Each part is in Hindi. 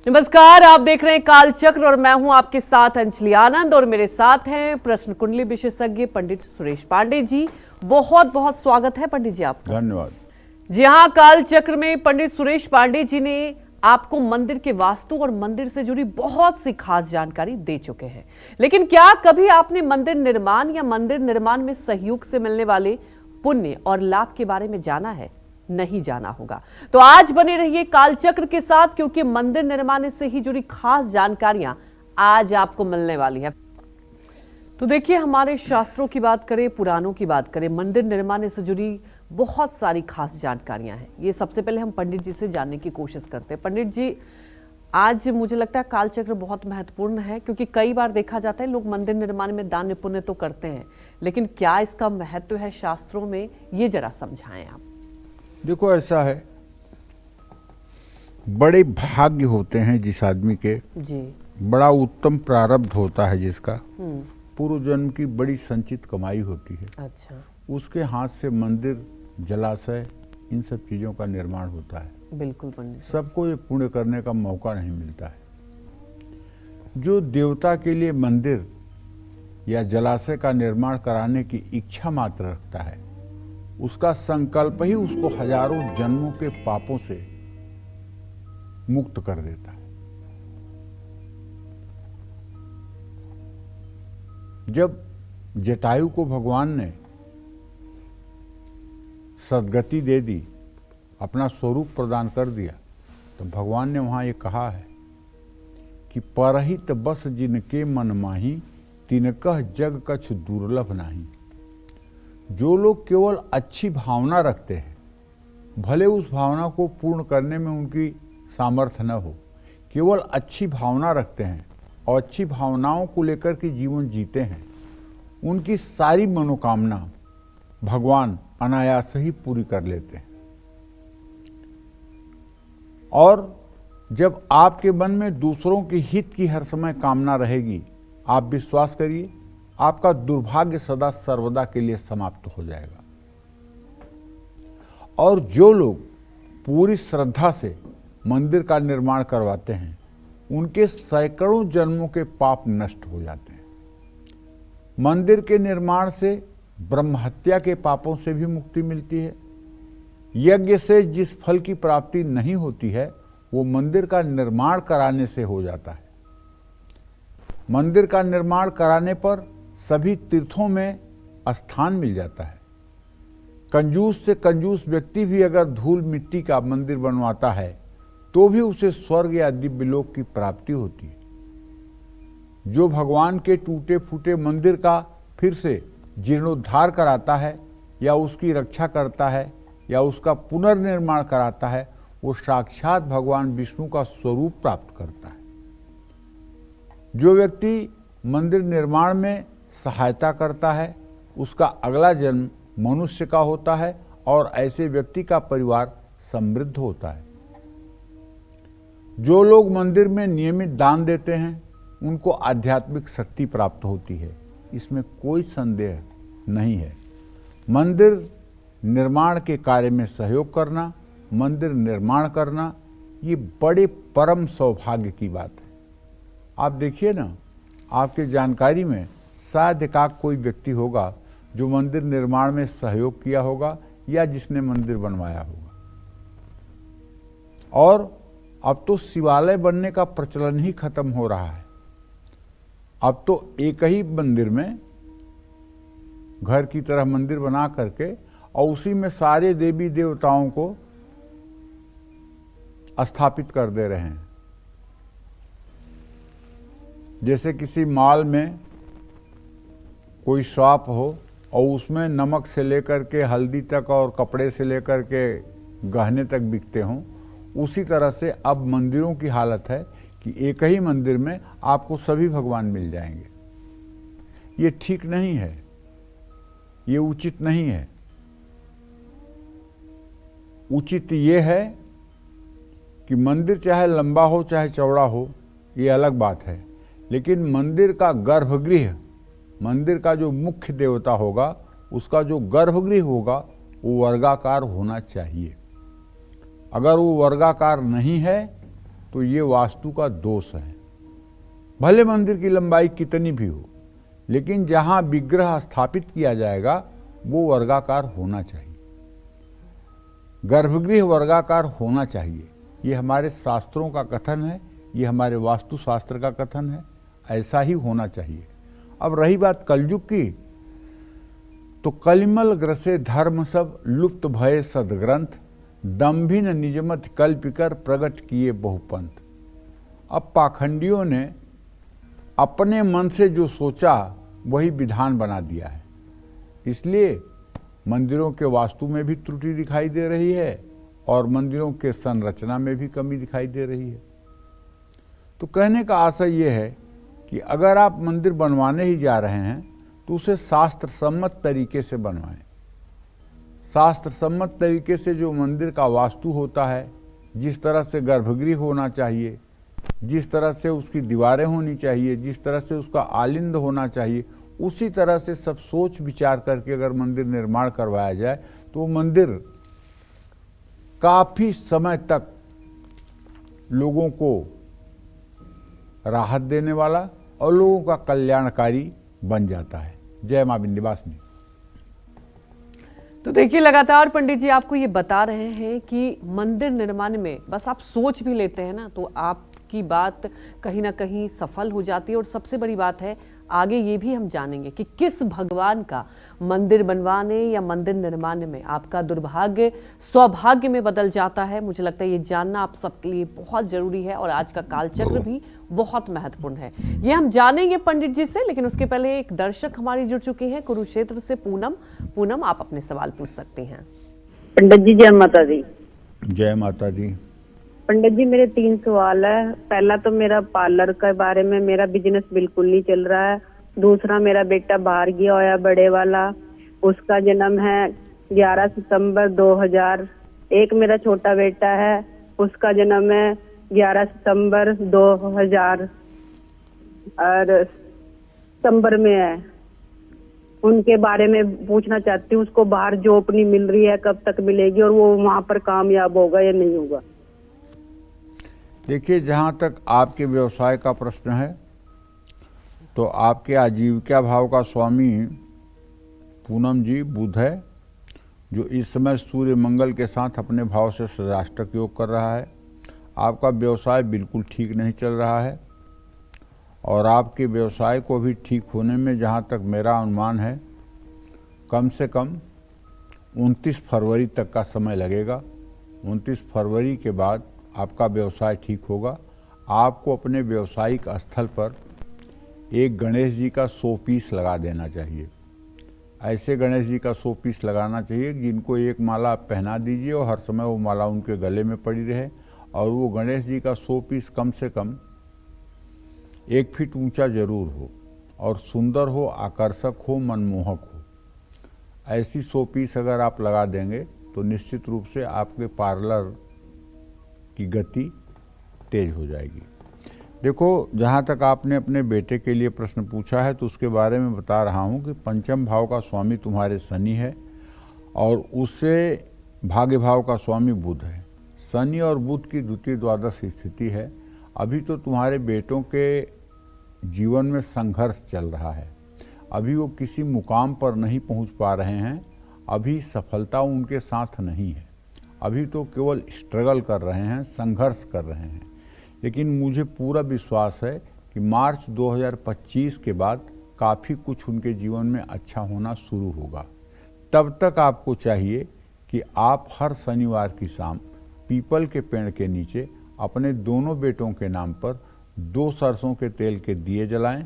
नमस्कार, आप देख रहे हैं कालचक्र और मैं हूं आपके साथ अंजलि आनंद और मेरे साथ हैं प्रश्न कुंडली विशेषज्ञ पंडित सुरेश पांडे जी। बहुत बहुत स्वागत है पंडित जी आपका। धन्यवाद। जी हाँ, कालचक्र में पंडित सुरेश पांडे जी ने आपको मंदिर के वास्तु और मंदिर से जुड़ी बहुत सी खास जानकारी दे चुके हैं, लेकिन क्या कभी आपने मंदिर निर्माण या मंदिर निर्माण में सहयोग से मिलने वाले पुण्य और लाभ के बारे में जाना है? नहीं जाना होगा तो आज बने रहिए कालचक्र के साथ, क्योंकि मंदिर निर्माण से ही जुड़ी खास जानकारियां आज आपको मिलने वाली है। तो देखिए, हमारे शास्त्रों की बात करें, पुराणों की बात करें, मंदिर निर्माण से जुड़ी बहुत सारी खास जानकारियां हैं। ये सबसे पहले हम पंडित जी से जानने की कोशिश करते हैं। पंडित जी, आज मुझे लगता है कालचक्र बहुत महत्वपूर्ण है, क्योंकि कई बार देखा जाता है लोग मंदिर निर्माण में दान पुण्य तो करते हैं, लेकिन क्या इसका महत्व है शास्त्रों में, ये जरा समझाएं आप। देखो, ऐसा है, बड़े भाग्य होते हैं जिस आदमी के जी। बड़ा उत्तम प्रारब्ध होता है, जिसका पूर्व जन्म की बड़ी संचित कमाई होती है। अच्छा। उसके हाथ से मंदिर, जलाशय, इन सब चीज़ों का निर्माण होता है। बिल्कुल पंडित। सबको ये पुण्य करने का मौका नहीं मिलता है। जो देवता के लिए मंदिर या जलाशय का निर्माण कराने की इच्छा मात्र रखता है, उसका संकल्प ही उसको हजारों जन्मों के पापों से मुक्त कर देता है। जब जटायु को भगवान ने सद्गति दे दी, अपना स्वरूप प्रदान कर दिया, तो भगवान ने वहां ये कहा है कि परहित बस जिनके मन माही, तिनकह जग कछु दुर्लभ नाही। जो लोग केवल अच्छी भावना रखते हैं, भले उस भावना को पूर्ण करने में उनकी सामर्थ्य न हो, केवल अच्छी भावना रखते हैं और अच्छी भावनाओं को लेकर के जीवन जीते हैं, उनकी सारी मनोकामना भगवान अनायास ही पूरी कर लेते हैं। और जब आपके मन में दूसरों के हित की हर समय कामना रहेगी, आप विश्वास करिए, आपका दुर्भाग्य सदा सर्वदा के लिए समाप्त हो जाएगा। और जो लोग पूरी श्रद्धा से मंदिर का निर्माण करवाते हैं, उनके सैकड़ों जन्मों के पाप नष्ट हो जाते हैं। मंदिर के निर्माण से ब्रह्म हत्या के पापों से भी मुक्ति मिलती है। यज्ञ से जिस फल की प्राप्ति नहीं होती है, वो मंदिर का निर्माण कराने से हो जाता है। मंदिर का निर्माण कराने पर सभी तीर्थों में स्थान मिल जाता है। कंजूस से कंजूस व्यक्ति भी अगर धूल मिट्टी का मंदिर बनवाता है, तो भी उसे स्वर्ग या दिव्य लोक की प्राप्ति होती है। जो भगवान के टूटे फूटे मंदिर का फिर से जीर्णोद्धार कराता है, या उसकी रक्षा करता है, या उसका पुनर्निर्माण कराता है, वो साक्षात भगवान विष्णु का स्वरूप प्राप्त करता है। जो व्यक्ति मंदिर निर्माण में सहायता करता है, उसका अगला जन्म मनुष्य का होता है, और ऐसे व्यक्ति का परिवार समृद्ध होता है। जो लोग मंदिर में नियमित दान देते हैं, उनको आध्यात्मिक शक्ति प्राप्त होती है, इसमें कोई संदेह नहीं है। मंदिर निर्माण के कार्य में सहयोग करना, मंदिर निर्माण करना, ये बड़े परम सौभाग्य की बात है। आप देखिए ना, आपके जानकारी में शायद एकाक कोई व्यक्ति होगा जो मंदिर निर्माण में सहयोग किया होगा, या जिसने मंदिर बनवाया होगा। और अब तो शिवालय बनने का प्रचलन ही खत्म हो रहा है। अब तो एक ही मंदिर में घर की तरह मंदिर बना करके, और उसी में सारे देवी देवताओं को स्थापित कर दे रहे हैं। जैसे किसी मॉल में कोई शॉप हो, और उसमें नमक से लेकर के हल्दी तक और कपड़े से लेकर के गहने तक बिकते हों, उसी तरह से अब मंदिरों की हालत है कि एक ही मंदिर में आपको सभी भगवान मिल जाएंगे। ये ठीक नहीं है, ये उचित नहीं है। उचित ये है कि मंदिर चाहे लंबा हो चाहे चौड़ा हो, ये अलग बात है, लेकिन मंदिर का गर्भगृह, मंदिर का जो मुख्य देवता होगा, उसका जो गर्भगृह होगा, वो वर्गाकार होना चाहिए। अगर वो वर्गाकार नहीं है तो ये वास्तु का दोष है। भले मंदिर की लंबाई कितनी भी हो, लेकिन जहां विग्रह स्थापित किया जाएगा वो वर्गाकार होना चाहिए, गर्भगृह वर्गाकार होना चाहिए। ये हमारे शास्त्रों का कथन है, ये हमारे वास्तु शास्त्र का कथन है, ऐसा ही होना चाहिए। अब रही बात कलयुग की, तो कलिमल ग्रसे धर्म सब लुप्त भये सदग्रंथ, दम्भिन निजमत कल्पिकर प्रगट किए बहुपंथ। अब पाखंडियों ने अपने मन से जो सोचा वही विधान बना दिया है, इसलिए मंदिरों के वास्तु में भी त्रुटि दिखाई दे रही है और मंदिरों के संरचना में भी कमी दिखाई दे रही है। तो कहने का आशय यह है कि अगर आप मंदिर बनवाने ही जा रहे हैं तो उसे शास्त्र सम्मत तरीके से बनवाएं। शास्त्र सम्मत तरीके से जो मंदिर का वास्तु होता है, जिस तरह से गर्भगृह होना चाहिए, जिस तरह से उसकी दीवारें होनी चाहिए, जिस तरह से उसका आलिंद होना चाहिए, उसी तरह से सब सोच विचार करके अगर मंदिर निर्माण करवाया जाए तो वो मंदिर काफी समय तक लोगों को राहत देने वाला और लोगों का कल्याणकारी बन जाता है। जय मां विंध्यवासिनी। तो देखिए, लगातार पंडित जी आपको ये बता रहे हैं कि मंदिर निर्माण में बस आप सोच भी लेते हैं ना तो आपकी बात कहीं ना कहीं सफल हो जाती है। और सबसे बड़ी बात है, आगे ये भी हम जानेंगे कि किस भगवान का मंदिर बनवाने या मंदिर निर्माण में आपका दुर्भाग्य सौभाग्य में बदल जाता है। मुझे लगता है ये जानना आप सबके लिए बहुत जरूरी है और आज का कालचक्र भी बहुत महत्वपूर्ण है। ये हम जानेंगे पंडित जी से, लेकिन उसके पहले एक दर्शक हमारी जुड़ चुकी हैं कुरुक्षेत्र से, पूनम आप अपने सवाल पूछ सकती हैं। पंडित जी जय माता दी। जय माता दी। पंडित जी मेरे 3 सवाल है। पहला तो मेरा पार्लर के बारे में, मेरा बिजनेस बिल्कुल नहीं चल रहा है। दूसरा, मेरा बेटा बाहर गया होया बड़े वाला, उसका जन्म है 11 सितंबर 2000। एक मेरा छोटा बेटा है, उसका जन्म है 11 सितंबर 2000 और सितंबर में है। उनके बारे में पूछना चाहती हूँ, उसको बाहर जॉब नहीं मिल रही है, कब तक मिलेगी और वो वहां पर कामयाब होगा या नहीं होगा? देखिए, जहाँ तक आपके व्यवसाय का प्रश्न है तो आपके आजीविका भाव का स्वामी पूनम जी बुध है, जो इस समय सूर्य मंगल के साथ अपने भाव से सदाष्टक योग कर रहा है। आपका व्यवसाय बिल्कुल ठीक नहीं चल रहा है और आपके व्यवसाय को भी ठीक होने में जहाँ तक मेरा अनुमान है कम से कम 29 फरवरी तक का समय लगेगा। 29 फरवरी के बाद आपका व्यवसाय ठीक होगा। आपको अपने व्यवसायिक स्थल पर एक गणेश जी का 100 पीस लगा देना चाहिए। ऐसे गणेश जी का 100 पीस लगाना चाहिए जिनको एक माला आप पहना दीजिए और हर समय वो माला उनके गले में पड़ी रहे और वो गणेश जी का 100 पीस कम से कम 1 फीट ऊंचा जरूर हो और सुंदर हो, आकर्षक हो, मनमोहक हो। ऐसी 100 पीस अगर आप लगा देंगे तो निश्चित रूप से आपके पार्लर की गति तेज हो जाएगी। देखो, जहाँ तक आपने अपने बेटे के लिए प्रश्न पूछा है तो उसके बारे में बता रहा हूँ कि पंचम भाव का स्वामी तुम्हारे शनि है और उससे भाग्य भाव का स्वामी बुध है। शनि और बुध की द्वितीय द्वादश स्थिति है। अभी तो तुम्हारे बेटों के जीवन में संघर्ष चल रहा है, अभी वो किसी मुकाम पर नहीं पहुँच पा रहे हैं, अभी सफलता उनके साथ नहीं है, अभी तो केवल स्ट्रगल कर रहे हैं, संघर्ष कर रहे हैं। लेकिन मुझे पूरा विश्वास है कि मार्च 2025 के बाद काफ़ी कुछ उनके जीवन में अच्छा होना शुरू होगा। तब तक आपको चाहिए कि आप हर शनिवार की शाम पीपल के पेड़ के नीचे अपने दोनों बेटों के नाम पर 2 सरसों के तेल के दिए जलाएं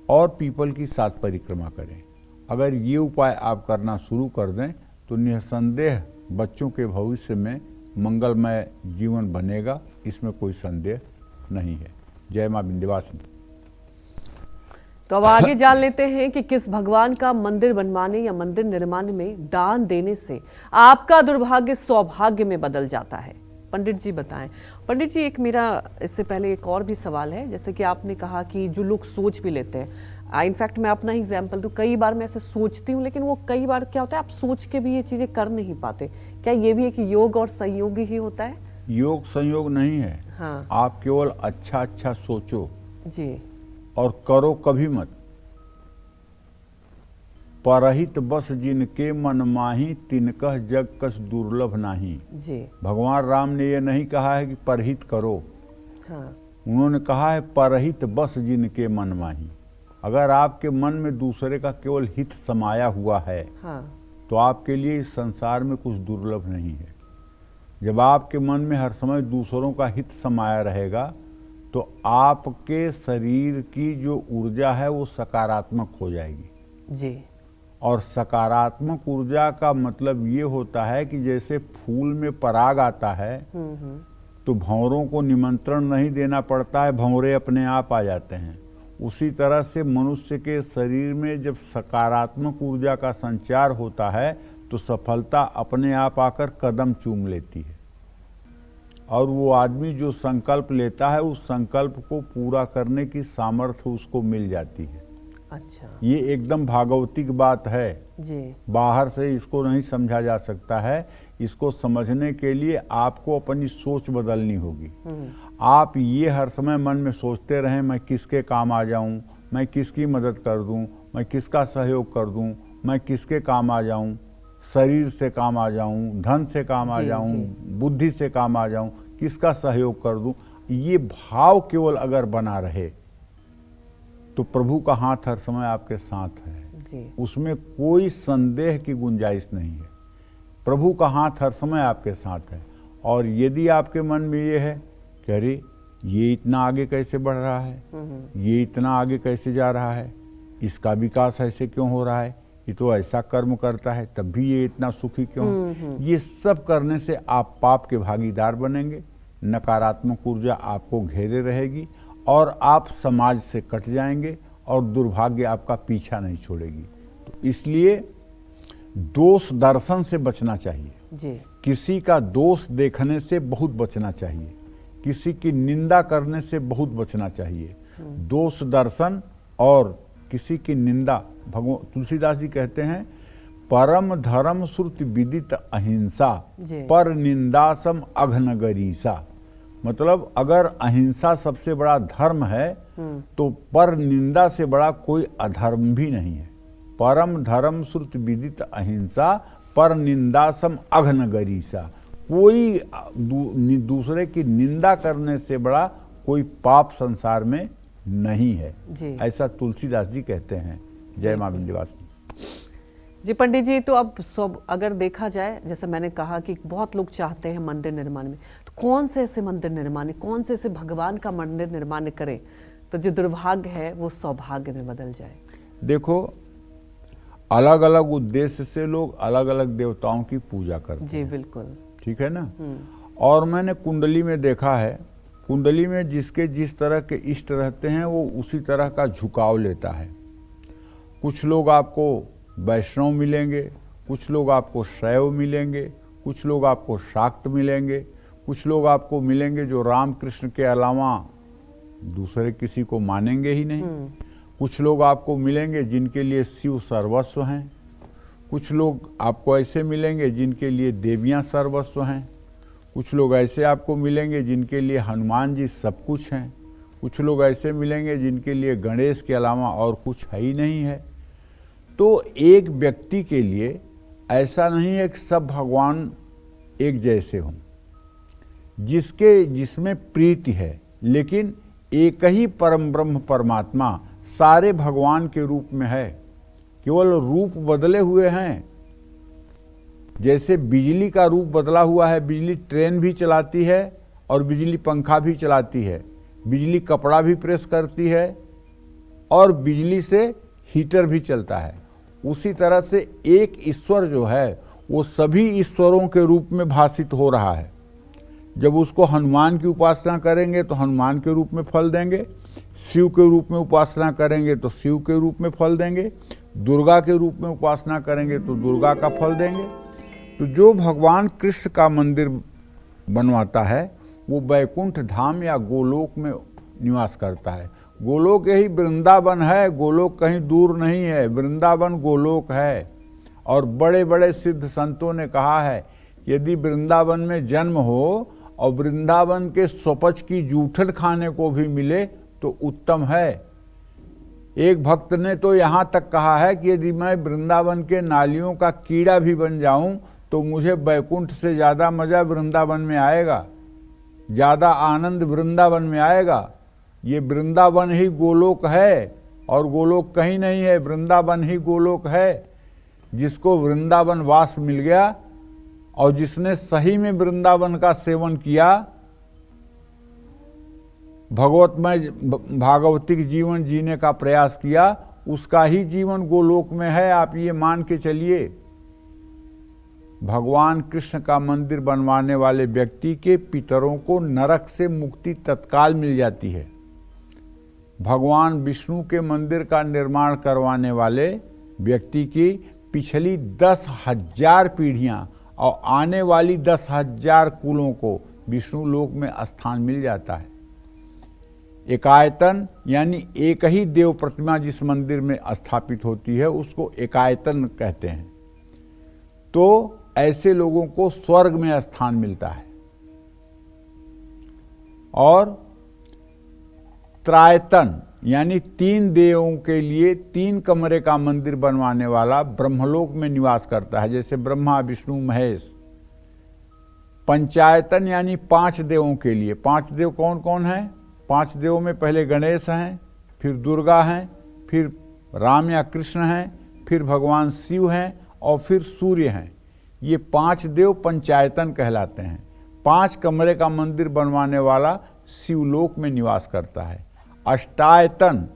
और पीपल की 7 परिक्रमा करें। अगर ये उपाय आप करना शुरू कर दें तो निसंदेह बच्चों के भविष्य में मंगलमय जीवन बनेगा, इसमें कोई संदेह नहीं है। जय मां विंध्यवासिनी। तो अब आगे जान लेते हैं कि किस भगवान का मंदिर बनवाने या मंदिर निर्माण में दान देने से आपका दुर्भाग्य सौभाग्य में बदल जाता है। पंडित जी बताएं। पंडित जी, एक मेरा इससे पहले एक और भी सवाल है। जैसे कि आपने कहा कि जो लोग सोच भी लेते हैं, इनफैक्ट मैं अपना एग्जाम्पल दूं, कई बार मैं ऐसे सोचती हूँ लेकिन वो कई बार क्या होता है, आप सोच के भी ये चीजें कर नहीं पाते। क्या ये भी एक योग और संयोग ही होता है? योग संयोग नहीं है, हाँ आप केवल अच्छा अच्छा सोचो जी और करो कभी मत। परहित बस जिनके मन माही, तिनकह जग कस दुर्लभ नाही। जी भगवान राम ने यह नहीं कहा है कि परहित करो, हाँ उन्होंने कहा है परहित बस जिनके मन माही। अगर आपके मन में दूसरे का केवल हित समाया हुआ है हाँ तो आपके लिए इस संसार में कुछ दुर्लभ नहीं है। जब आपके मन में हर समय दूसरों का हित समाया रहेगा तो आपके शरीर की जो ऊर्जा है वो सकारात्मक हो जाएगी। जी और सकारात्मक ऊर्जा का मतलब ये होता है कि जैसे फूल में पराग आता है तो भंवरों को निमंत्रण नहीं देना पड़ता है, भंवरे अपने आप आ जाते हैं। उसी तरह से मनुष्य के शरीर में जब सकारात्मक ऊर्जा का संचार होता है तो सफलता अपने आप आकर कदम चूम लेती है। और वो आदमी जो संकल्प लेता है उस संकल्प को पूरा करने की सामर्थ्य उसको मिल जाती है। अच्छा ये एकदम भागवतिक बात है, जी बाहर से इसको नहीं समझा जा सकता है। इसको समझने के लिए आपको अपनी सोच बदलनी होगी। आप ये हर समय मन में सोचते रहें मैं किसके काम आ जाऊं, मैं किसकी मदद कर दूं, मैं किसका सहयोग कर दूं, मैं किसके काम आ जाऊं, शरीर से काम आ जाऊं, धन से काम आ जी, जाऊं, जी। बुद्धि से काम आ जाऊं, किसका सहयोग कर दूं। ये भाव केवल अगर बना रहे तो प्रभु का हाथ हर समय आपके साथ है, जी उसमें कोई संदेह की गुंजाइश नहीं है। प्रभु का हाथ हर समय आपके साथ है। और यदि आपके मन में ये है कि अरे ये इतना आगे कैसे बढ़ रहा है, ये इतना आगे कैसे जा रहा है, इसका विकास ऐसे क्यों हो रहा है, ये तो ऐसा कर्म करता है तब भी ये इतना सुखी क्यों, ये सब करने से आप पाप के भागीदार बनेंगे, नकारात्मक ऊर्जा आपको घेरे रहेगी और आप समाज से कट जाएंगे और दुर्भाग्य आपका पीछा नहीं छोड़ेगी। तो इसलिए दोष दर्शन से बचना चाहिए, जी किसी का दोष देखने से बहुत बचना चाहिए, किसी की निंदा करने से बहुत बचना चाहिए। दोष दर्शन और किसी की निंदा, भगवान तुलसीदास जी कहते हैं परम धर्म श्रुति विदित अहिंसा, जी। पर निंदासम अघनगरीसा। मतलब अगर अहिंसा सबसे बड़ा धर्म है तो पर निंदा से बड़ा कोई अधर्म भी नहीं है। परम धर्म श्रुति विदित अहिंसा, पर निंदासम अघनगरीसा। कोई दूसरे की निंदा करने से बड़ा कोई पाप संसार में नहीं है, जी। ऐसा तुलसीदास जी कहते हैं। जय मां विंध्यवासिनी। जी पंडित जी, तो अब सब अगर देखा जाए, जैसे मैंने कहा कि बहुत लोग चाहते हैं मंदिर निर्माण में, तो कौन से ऐसे मंदिर निर्माण, कौन से ऐसे भगवान का मंदिर निर्माण करें तो जो दुर्भाग्य है वो सौभाग्य में बदल जाए? देखो, अलग अलग उद्देश्य से लोग अलग अलग देवताओं की पूजा करते हैं। जी बिल्कुल, ठीक है ना। और मैंने कुंडली में देखा है, कुंडली में जिसके जिस तरह के इष्ट रहते हैं वो उसी तरह का झुकाव लेता है। कुछ लोग आपको वैष्णव मिलेंगे, कुछ लोग आपको शैव मिलेंगे, कुछ लोग आपको शाक्त मिलेंगे, कुछ लोग आपको मिलेंगे जो रामकृष्ण के अलावा दूसरे किसी को मानेंगे ही नहीं। कुछ लोग आपको मिलेंगे जिनके लिए शिव सर्वस्व हैं, कुछ लोग आपको ऐसे मिलेंगे जिनके लिए देवियां सर्वस्व हैं, कुछ लोग ऐसे आपको मिलेंगे जिनके लिए हनुमान जी सब कुछ हैं, कुछ लोग ऐसे मिलेंगे जिनके लिए गणेश के अलावा और कुछ है ही नहीं है। तो एक व्यक्ति के लिए ऐसा नहीं है कि सब भगवान एक जैसे हों, जिसमें प्रीति है, लेकिन एक ही परम ब्रह्म परमात्मा सारे भगवान के रूप में है, केवल रूप बदले हुए हैं। जैसे बिजली का रूप बदला हुआ है, बिजली ट्रेन भी चलाती है और बिजली पंखा भी चलाती है, बिजली कपड़ा भी प्रेस करती है और बिजली से हीटर भी चलता है। उसी तरह से एक ईश्वर जो है वो सभी ईश्वरों के रूप में भाषित हो रहा है। जब उसको हनुमान की उपासना करेंगे तो हनुमान के रूप में फल देंगे, शिव के रूप में उपासना करेंगे तो शिव के रूप में फल देंगे, दुर्गा के रूप में उपासना करेंगे तो दुर्गा का फल देंगे। तो जो भगवान कृष्ण का मंदिर बनवाता है वो वैकुंठ धाम या गोलोक में निवास करता है। गोलोक यही वृंदावन है, गोलोक कहीं दूर नहीं है, वृंदावन गोलोक है। और बड़े बड़े सिद्ध संतों ने कहा है यदि वृंदावन में जन्म हो और वृंदावन के स्वपच की जूठन खाने को भी मिले तो उत्तम है। एक भक्त ने तो यहाँ तक कहा है कि यदि मैं वृंदावन के नालियों का कीड़ा भी बन जाऊं तो मुझे बैकुंठ से ज़्यादा मज़ा वृंदावन में आएगा, ज़्यादा आनंद वृंदावन में आएगा। ये वृंदावन ही गोलोक है और गोलोक कहीं नहीं है, वृंदावन ही गोलोक है। जिसको वृंदावन वास मिल गया और जिसने सही में वृंदावन का सेवन किया, भगवतमय भागवतिक जीवन जीने का प्रयास किया, उसका ही जीवन गोलोक में है। आप ये मान के चलिए। भगवान कृष्ण का मंदिर बनवाने वाले व्यक्ति के पितरों को नरक से मुक्ति तत्काल मिल जाती है। भगवान विष्णु के मंदिर का निर्माण करवाने वाले व्यक्ति की पिछली 10,000 पीढ़ियां और आने वाली 10,000 कुलों को विष्णु लोक में स्थान मिल जाता है। एकायतन यानी एक ही देव प्रतिमा जिस मंदिर में स्थापित होती है उसको एकायतन कहते हैं। तो ऐसे लोगों को स्वर्ग में स्थान मिलता है। और त्रायतन यानी 3 देवों के लिए 3 कमरे का मंदिर बनवाने वाला ब्रह्मलोक में निवास करता है, जैसे ब्रह्मा विष्णु महेश। पंचायतन यानी 5 देवों के लिए। 5 देव कौन कौन हैं? 5 देवों में पहले गणेश हैं, फिर दुर्गा हैं, फिर राम या कृष्ण हैं, फिर भगवान शिव हैं और फिर सूर्य हैं। ये 5 देव पंचायतन कहलाते हैं। 5 कमरे का मंदिर बनवाने वाला शिवलोक में निवास करता है। अष्टायतन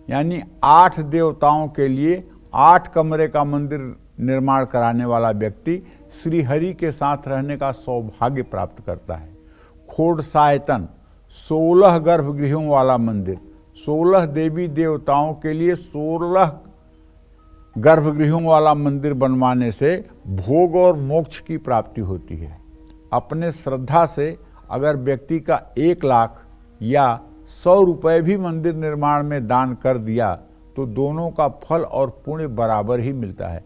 यानी 8 देवताओं के लिए 8 कमरे का मंदिर निर्माण कराने वाला व्यक्ति श्री हरि के साथ रहने का सौभाग्य प्राप्त करता है। खोड़सायतन 16 गर्भगृहों वाला मंदिर। 16 देवी देवताओं के लिए 16 गर्भगृहों वाला मंदिर बनवाने से भोग और मोक्ष की प्राप्ति होती है। अपने श्रद्धा से अगर व्यक्ति का 1 लाख या 100 रुपये भी मंदिर निर्माण में दान कर दिया तो दोनों का फल और पुण्य बराबर ही मिलता है।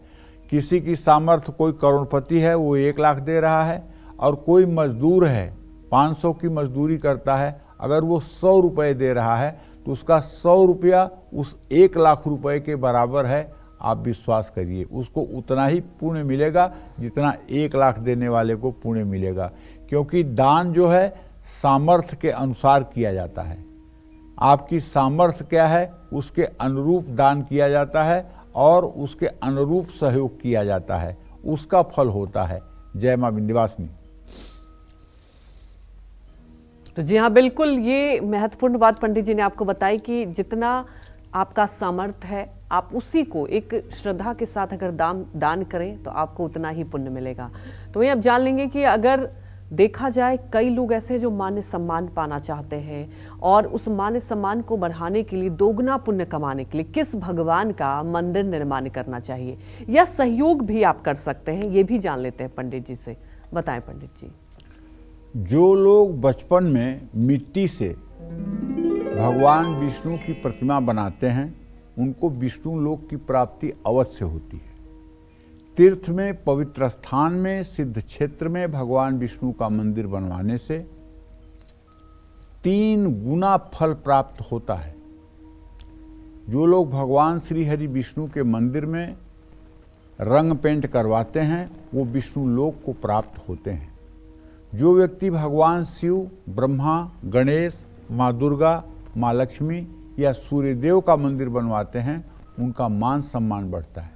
किसी की सामर्थ्य, कोई करोड़पति है वो 1 लाख दे रहा है और कोई मजदूर है 500 की मजदूरी करता है, अगर वो 100 रुपये दे रहा है तो उसका 100 रुपया उस 1 लाख रुपए के बराबर है। आप विश्वास करिए, उसको उतना ही पुण्य मिलेगा जितना 1 लाख देने वाले को पुण्य मिलेगा, क्योंकि दान जो है सामर्थ्य के अनुसार किया जाता है। आपकी सामर्थ्य क्या है उसके अनुरूप दान किया जाता है और उसके अनुरूप सहयोग किया जाता है, उसका फल होता है। जय मां विंध्यवासिनी। तो जी हाँ, बिल्कुल ये महत्वपूर्ण बात पंडित जी ने आपको बताई कि जितना आपका सामर्थ्य है आप उसी को एक श्रद्धा के साथ अगर दान करें तो आपको उतना ही पुण्य मिलेगा। तो वही अब जान लेंगे कि अगर देखा जाए कई लोग ऐसे हैं जो मान्य सम्मान पाना चाहते हैं और उस मान्य सम्मान को बढ़ाने के लिए, दोगुना पुण्य कमाने के लिए किस भगवान का मंदिर निर्माण करना चाहिए या सहयोग भी आप कर सकते हैं, ये भी जान लेते हैं पंडित जी से। बताएं पंडित जी। जो लोग बचपन में मिट्टी से भगवान विष्णु की प्रतिमा बनाते हैं उनको विष्णु लोक की प्राप्ति अवश्य होती है। तीर्थ में, पवित्र स्थान में, सिद्ध क्षेत्र में भगवान विष्णु का मंदिर बनवाने से 3 गुना फल प्राप्त होता है। जो लोग भगवान श्री हरि विष्णु के मंदिर में रंग पेंट करवाते हैं वो विष्णु लोक को प्राप्त होते हैं। जो व्यक्ति भगवान शिव, ब्रह्मा, गणेश, माँ दुर्गा, माँ लक्ष्मी या सूर्यदेव का मंदिर बनवाते हैं उनका मान सम्मान बढ़ता है।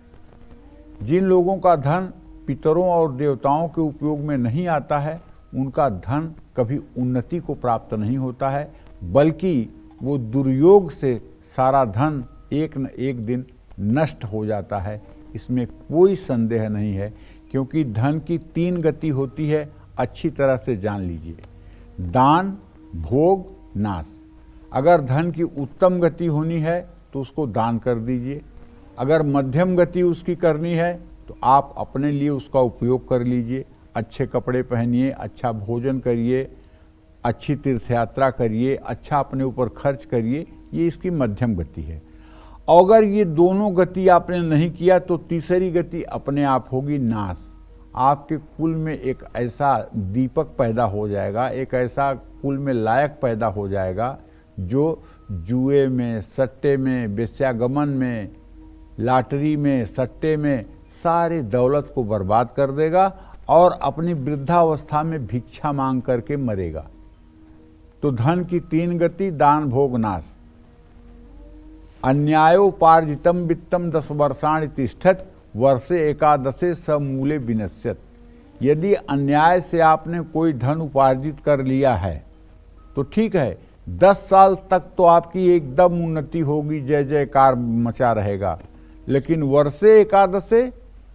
जिन लोगों का धन पितरों और देवताओं के उपयोग में नहीं आता है उनका धन कभी उन्नति को प्राप्त नहीं होता है, बल्कि वो दुर्योग से सारा धन एक न एक दिन नष्ट हो जाता है। इसमें कोई संदेह नहीं है, क्योंकि धन की 3 गति होती है, अच्छी तरह से जान लीजिए। दान, भोग, नाश। अगर धन की उत्तम गति होनी है तो उसको दान कर दीजिए। अगर मध्यम गति उसकी करनी है तो आप अपने लिए उसका उपयोग कर लीजिए। अच्छे कपड़े पहनिए, अच्छा भोजन करिए, अच्छी तीर्थ यात्रा करिए, अच्छा अपने ऊपर खर्च करिए, ये इसकी मध्यम गति है। अगर ये दोनों गति आपने नहीं किया तो तीसरी गति अपने आप होगी नाश। आपके कुल में एक ऐसा दीपक पैदा हो जाएगा, एक ऐसा कुल में लायक पैदा हो जाएगा जो जुए में, सट्टे में, वेश्यागमन में, लॉटरी में, सट्टे में सारी दौलत को बर्बाद कर देगा और अपनी वृद्धावस्था में भिक्षा मांग करके मरेगा। तो धन की 3 गति, दान भोग नाश। अन्यायोपार्जितम वित्तम 10 वर्षाणि तिष्ठत, वर्षे एकादशे समूले विनश्यत। यदि अन्याय से आपने कोई धन उपार्जित कर लिया है तो ठीक है, 10 साल तक तो आपकी एकदम उन्नति होगी, जय जयकार मचा रहेगा। लेकिन वर्षे एकादशे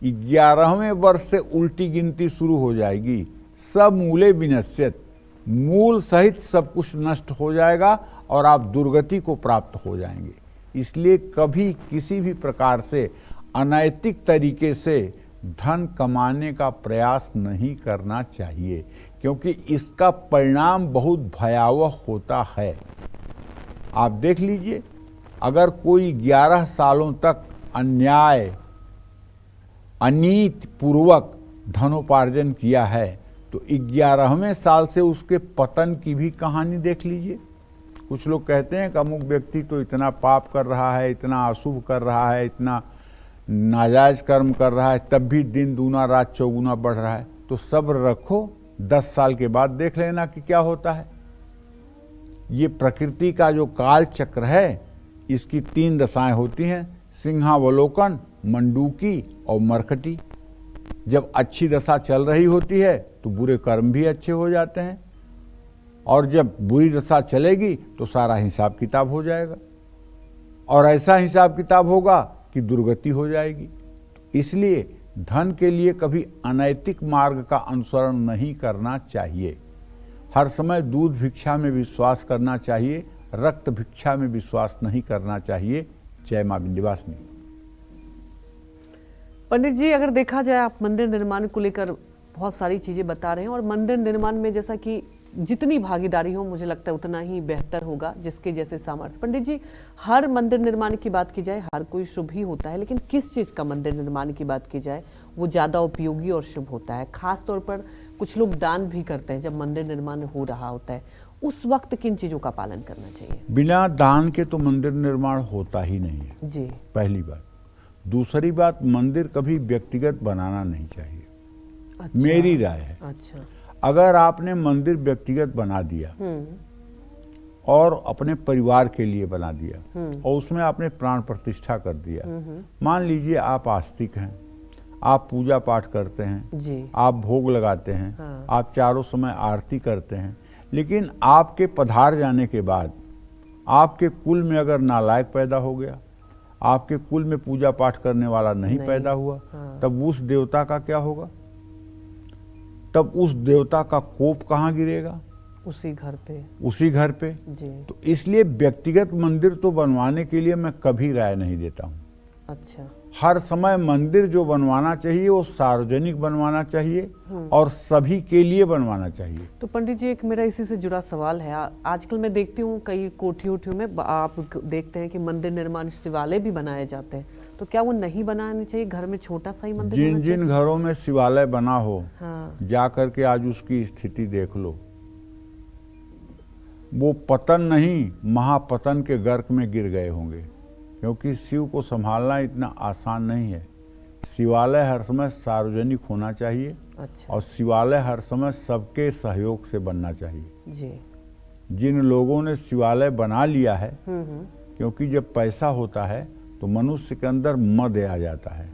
11वें वर्ष से उल्टी गिनती शुरू हो जाएगी। सब मूले विनश्यत, मूल सहित सब कुछ नष्ट हो जाएगा और आप दुर्गति को प्राप्त हो जाएंगे। इसलिए कभी किसी भी प्रकार से अनैतिक तरीके से धन कमाने का प्रयास नहीं करना चाहिए, क्योंकि इसका परिणाम बहुत भयावह होता है। आप देख लीजिए, अगर कोई 11 सालों तक अन्याय अनीति पूर्वक धनोपार्जन किया है तो 11वें साल से उसके पतन की भी कहानी देख लीजिए। कुछ लोग कहते हैं कि अमुक व्यक्ति तो इतना पाप कर रहा है, इतना अशुभ कर रहा है, इतना नाजायज कर्म कर रहा है, तब भी दिन दूना रात चौगुना बढ़ रहा है। तो सब्र रखो, 10 साल के बाद देख लेना कि क्या होता है। ये प्रकृति का जो काल चक्र है, इसकी 3 दशाएं होती हैं, सिंहावलोकन, मंडूकी और मरकटी। जब अच्छी दशा चल रही होती है तो बुरे कर्म भी अच्छे हो जाते हैं, और जब बुरी दशा चलेगी तो सारा हिसाब किताब हो जाएगा, और ऐसा हिसाब किताब होगा कि दुर्गति हो जाएगी। इसलिए धन के लिए कभी अनैतिक मार्ग का अनुसरण नहीं करना चाहिए। हर समय दूध भिक्षा में विश्वास करना चाहिए, रक्त भिक्षा में विश्वास नहीं करना चाहिए। जय मां विंध्यवासिनी। पंडित जी, अगर देखा जाए, आप मंदिर निर्माण को लेकर बहुत सारी चीजें बता रहे हैं, और मंदिर निर्माण में जैसा कि जितनी भागीदारी हो, मुझे लगता है उतना ही बेहतर होगा, जिसके जैसे सामर्थ्य। पंडित जी, हर मंदिर निर्माण की बात की जाए, हर कोई शुभ ही होता है, लेकिन किस चीज का मंदिर निर्माण की बात की जाए वो ज्यादा उपयोगी और शुभ होता है? खास तौर पर कुछ लोग दान भी करते हैं जब मंदिर निर्माण हो रहा होता है, उस वक्त किन चीजों का पालन करना चाहिए? बिना दान के तो मंदिर निर्माण होता ही नहीं है जी। पहली बात। दूसरी बात, मंदिर कभी व्यक्तिगत बनाना नहीं चाहिए। अच्छा, मेरी राय है। अच्छा। अगर आपने मंदिर व्यक्तिगत बना दिया और अपने परिवार के लिए बना दिया और उसमें आपने प्राण प्रतिष्ठा कर दिया, मान लीजिए आप आस्तिक हैं, आप पूजा पाठ करते हैं जी, आप भोग लगाते हैं, हाँ। आप चारों समय आरती करते हैं, लेकिन आपके पधार जाने के बाद आपके कुल में अगर नालायक पैदा हो गया, आपके कुल में पूजा पाठ करने वाला नहीं पैदा हुआ, हाँ। तब उस देवता का क्या होगा? तब उस देवता का कोप कहाँ गिरेगा? उसी घर पे। उसी घर पे। जी। तो इसलिए व्यक्तिगत मंदिर तो बनवाने के लिए मैं कभी राय नहीं देता हूँ। अच्छा। हर समय मंदिर जो बनवाना चाहिए वो सार्वजनिक बनवाना चाहिए और सभी के लिए बनवाना चाहिए। तो पंडित जी, एक मेरा इसी से जुड़ा सवाल है। आजकल मैं देखती हूँ कई कोठियों में आप देखते हैं कि मंदिर निर्माण शिवालय भी बनाए जाते हैं, तो क्या वो नहीं बनाने चाहिए? घर में छोटा सा ही मंदिर जिन होना जिन चाहिए? घरों में शिवालय बना हो, हाँ। जा करके आज उसकी स्थिति देख लो। वो पतन नहीं, महापतन के गर्क में गिर गए होंगे, क्योंकि शिव को संभालना इतना आसान नहीं है। शिवालय हर समय सार्वजनिक होना चाहिए। अच्छा। और शिवालय हर समय सबके सहयोग से बनना चाहिए। जी। जिन लोगों ने शिवालय बना लिया है, क्योंकि जब पैसा होता है तो मनुष्य के अंदर मद आ जाता है,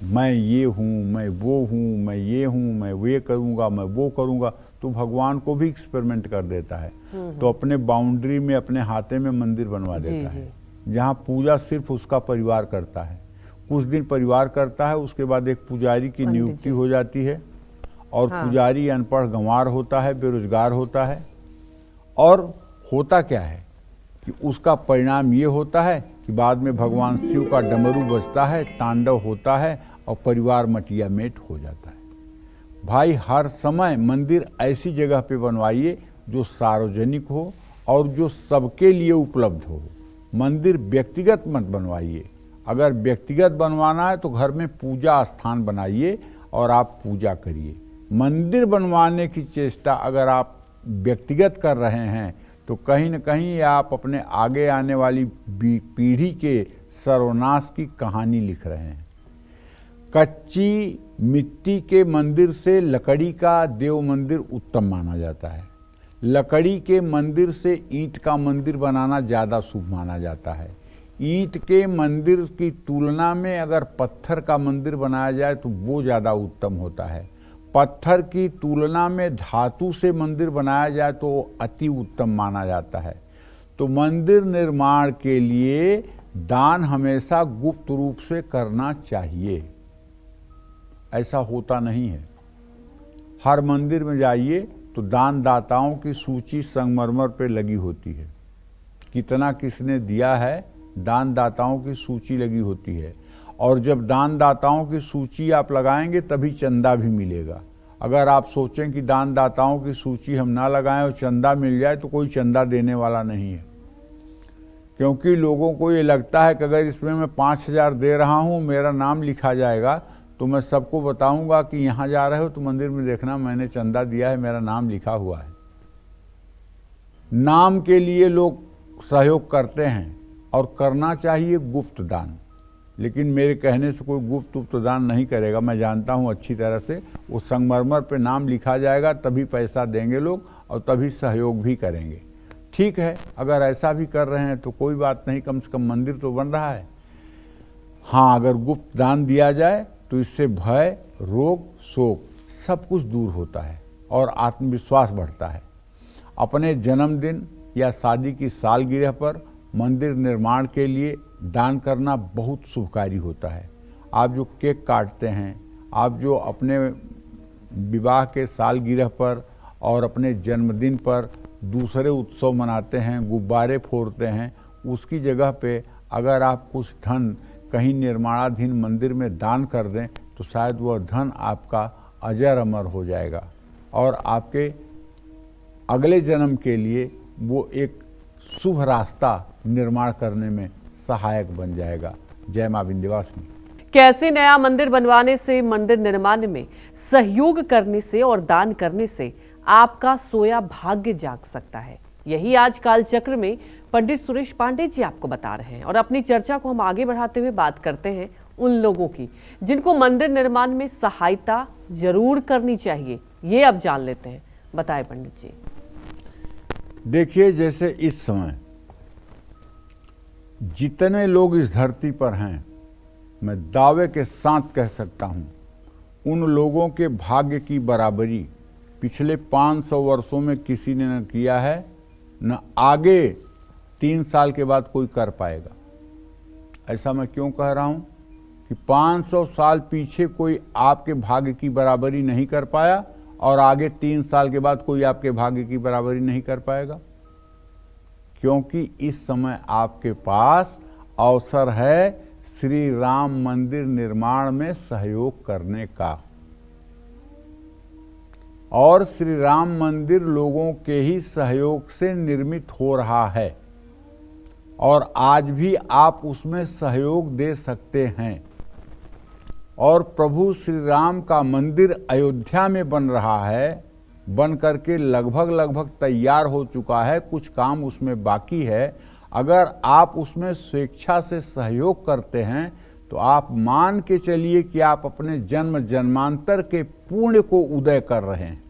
मैं ये हूँ, मैं वो हूँ, मैं ये हूँ, मैं वे करूँगा, मैं वो करूँगा, तो भगवान को भी एक्सपेरिमेंट कर देता है। तो अपने बाउंड्री में, अपने हाथे में मंदिर बनवा देता है, जहाँ पूजा सिर्फ उसका परिवार करता है। कुछ दिन परिवार करता है, उसके बाद एक पुजारी की नियुक्ति हो जाती है, और पुजारी अनपढ़ गंवार होता है, बेरोजगार होता है। और होता क्या है कि उसका परिणाम ये होता है कि बाद में भगवान शिव का डमरू बजता है, तांडव होता है और परिवार मटिया मेट हो जाता है। भाई, हर समय मंदिर ऐसी जगह पे बनवाइए जो सार्वजनिक हो और जो सबके लिए उपलब्ध हो। मंदिर व्यक्तिगत मत बनवाइए। अगर व्यक्तिगत बनवाना है तो घर में पूजा स्थान बनाइए और आप पूजा करिए। मंदिर बनवाने की चेष्टा अगर आप व्यक्तिगत कर रहे हैं तो कहीं न कहीं आप अपने आगे आने वाली पीढ़ी के सर्वनाश की कहानी लिख रहे हैं। कच्ची मिट्टी के मंदिर से लकड़ी का देव मंदिर उत्तम माना जाता है। लकड़ी के मंदिर से ईंट का मंदिर बनाना ज़्यादा शुभ माना जाता है। ईंट के मंदिर की तुलना में अगर पत्थर का मंदिर बनाया जाए तो वो ज़्यादा उत्तम होता है। पत्थर की तुलना में धातु से मंदिर बनाया जाए तो अति उत्तम माना जाता है। तो मंदिर निर्माण के लिए दान हमेशा गुप्त रूप से करना चाहिए। ऐसा होता नहीं है। हर मंदिर में जाइए तो दान दाताओं की सूची संगमरमर पे लगी होती है। कितना किसने दिया है, दान दाताओं की सूची लगी होती है। और जब दान दाताओं की सूची आप लगाएंगे तभी चंदा भी मिलेगा। अगर आप सोचें कि दान दाताओं की सूची हम ना लगाएं और चंदा मिल जाए तो कोई चंदा देने वाला नहीं है। क्योंकि लोगों को ये लगता है कि अगर इसमें मैं 5,000 दे रहा हूँ, मेरा नाम लिखा जाएगा तो मैं सबको बताऊंगा कि यहाँ जा रहे हो तो मंदिर में देखना मैंने चंदा दिया है, मेरा नाम लिखा हुआ है। नाम के लिए लोग सहयोग करते हैं और करना चाहिए गुप्त दान। लेकिन मेरे कहने से कोई गुप्त दान नहीं करेगा। मैं जानता हूँ अच्छी तरह से, वो संगमरमर पे नाम लिखा जाएगा तभी पैसा देंगे लोग और तभी सहयोग भी करेंगे। ठीक है, अगर ऐसा भी कर रहे हैं तो कोई बात नहीं, कम से कम मंदिर तो बन रहा है। हाँ, अगर गुप्त दान दिया जाए तो इससे भय, रोग, शोक सब कुछ दूर होता है और आत्मविश्वास बढ़ता है। अपने जन्मदिन या शादी की सालगिरह पर मंदिर निर्माण के लिए दान करना बहुत शुभकारी होता है। आप जो केक काटते हैं, आप जो अपने विवाह के सालगिरह पर और अपने जन्मदिन पर दूसरे उत्सव मनाते हैं, गुब्बारे फोड़ते हैं, उसकी जगह पे अगर आप कुछ धन कहीं निर्माणाधीन मंदिर में दान कर दें तो शायद वह धन आपका अजर अमर हो जाएगा और आपके अगले जन्म के लिए वो एक शुभ रास्ता निर्माण करने में सहायक बन जाएगा। जय मां विंध्यवासिनी। कैसे नया मंदिर बनवाने से, मंदिर निर्माण में सहयोग करने से और दान करने से आपका सोया भाग्य जाग सकता है, यही आज कालचक्र में पंडित सुरेश पांडे जी आपको बता रहे हैं। और अपनी चर्चा को हम आगे बढ़ाते हुए बात करते हैं उन लोगों की जिनको मंदिर निर्माण में सहायता जरूर करनी चाहिए। ये अब जान लेते हैं, बताएं पंडित जी। देखिए, जैसे इस समय जितने लोग इस धरती पर हैं, मैं दावे के साथ कह सकता हूं, उन लोगों के भाग्य की बराबरी पिछले 500 वर्षों में किसी ने न किया है, न आगे 3 साल के बाद कोई कर पाएगा। ऐसा मैं क्यों कह रहा हूं कि 500 साल पीछे कोई आपके भाग्य की बराबरी नहीं कर पाया और आगे 3 साल के बाद कोई आपके भाग्य की बराबरी नहीं कर पाएगा, क्योंकि इस समय आपके पास अवसर है श्री राम मंदिर निर्माण में सहयोग करने का। और श्री राम मंदिर लोगों के ही सहयोग से निर्मित हो रहा है और आज भी आप उसमें सहयोग दे सकते हैं। और प्रभु श्री राम का मंदिर अयोध्या में बन रहा है, बन करके लगभग तैयार हो चुका है, कुछ काम उसमें बाकी है। अगर आप उसमें स्वेच्छा से सहयोग करते हैं तो आप मान के चलिए कि आप अपने जन्म जन्मांतर के पुण्य को उदय कर रहे हैं।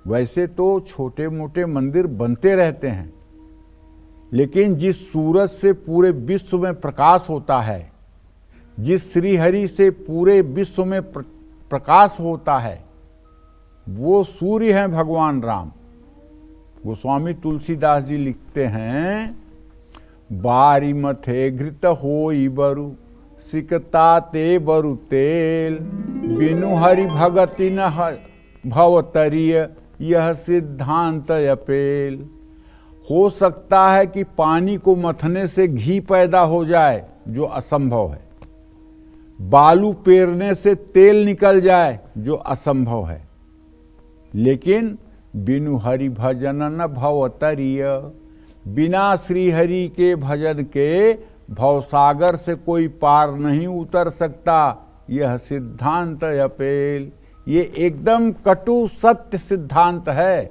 वैसे तो छोटे मोटे मंदिर बनते रहते हैं, लेकिन जिस सूरज से पूरे विश्व में प्रकाश होता है, जिस श्रीहरि से पूरे विश्व में प्रकाश होता है, वो सूर्य हैं भगवान राम। गोस्वामी तुलसीदास जी लिखते हैं, बारी मथे घृत होई बरु सिकता ते बरु तेल, बिनु हरि भगति न भवतरिय यह सिद्धांत अपेल। हो सकता है कि पानी को मथने से घी पैदा हो जाए, जो असंभव है। बालू पेरने से तेल निकल जाए, जो असंभव है। लेकिन बिनु हरि भजन न भवतरिय, बिना श्री हरि के भजन के भवसागर से कोई पार नहीं उतर सकता। यह सिद्धांत अपेल। ये एकदम कटु सत्य सिद्धांत है।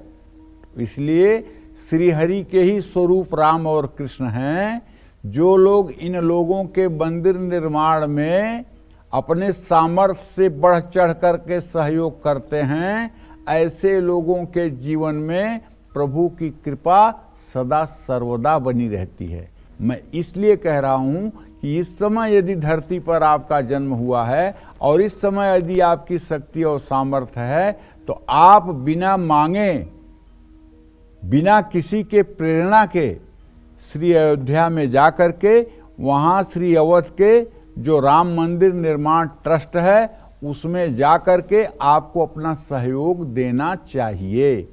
इसलिए श्रीहरि के ही स्वरूप राम और कृष्ण हैं। जो लोग इन लोगों के मंदिर निर्माण में अपने सामर्थ्य से बढ़ चढ़ करके सहयोग करते हैं, ऐसे लोगों के जीवन में प्रभु की कृपा सदा सर्वदा बनी रहती है। मैं इसलिए कह रहा हूं कि इस समय यदि धरती पर आपका जन्म हुआ है और इस समय यदि आपकी शक्ति और सामर्थ्य है, तो आप बिना मांगे, बिना किसी के प्रेरणा के श्री अयोध्या में जाकर के वहाँ श्री अवध के जो राम मंदिर निर्माण ट्रस्ट है उसमें जाकर के आपको अपना सहयोग देना चाहिए।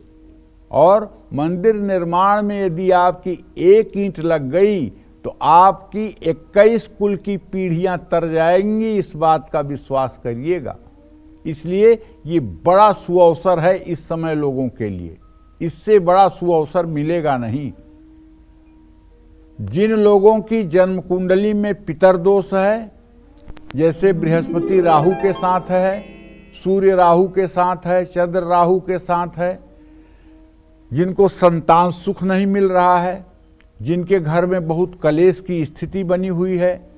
और मंदिर निर्माण में यदि आपकी एक ईंट लग गई तो आपकी 21 कुल की पीढ़ियां तर जाएंगी, इस बात का विश्वास करिएगा। इसलिए ये बड़ा सुअवसर है इस समय लोगों के लिए, इससे बड़ा सुअवसर मिलेगा नहीं। जिन लोगों की जन्म कुंडली में पितर दोष है, जैसे बृहस्पति राहु के साथ है, सूर्य राहु के साथ है, चंद्र राहु के साथ है, जिनको संतान सुख नहीं मिल रहा है, जिनके घर में बहुत कलेश की स्थिति बनी हुई है,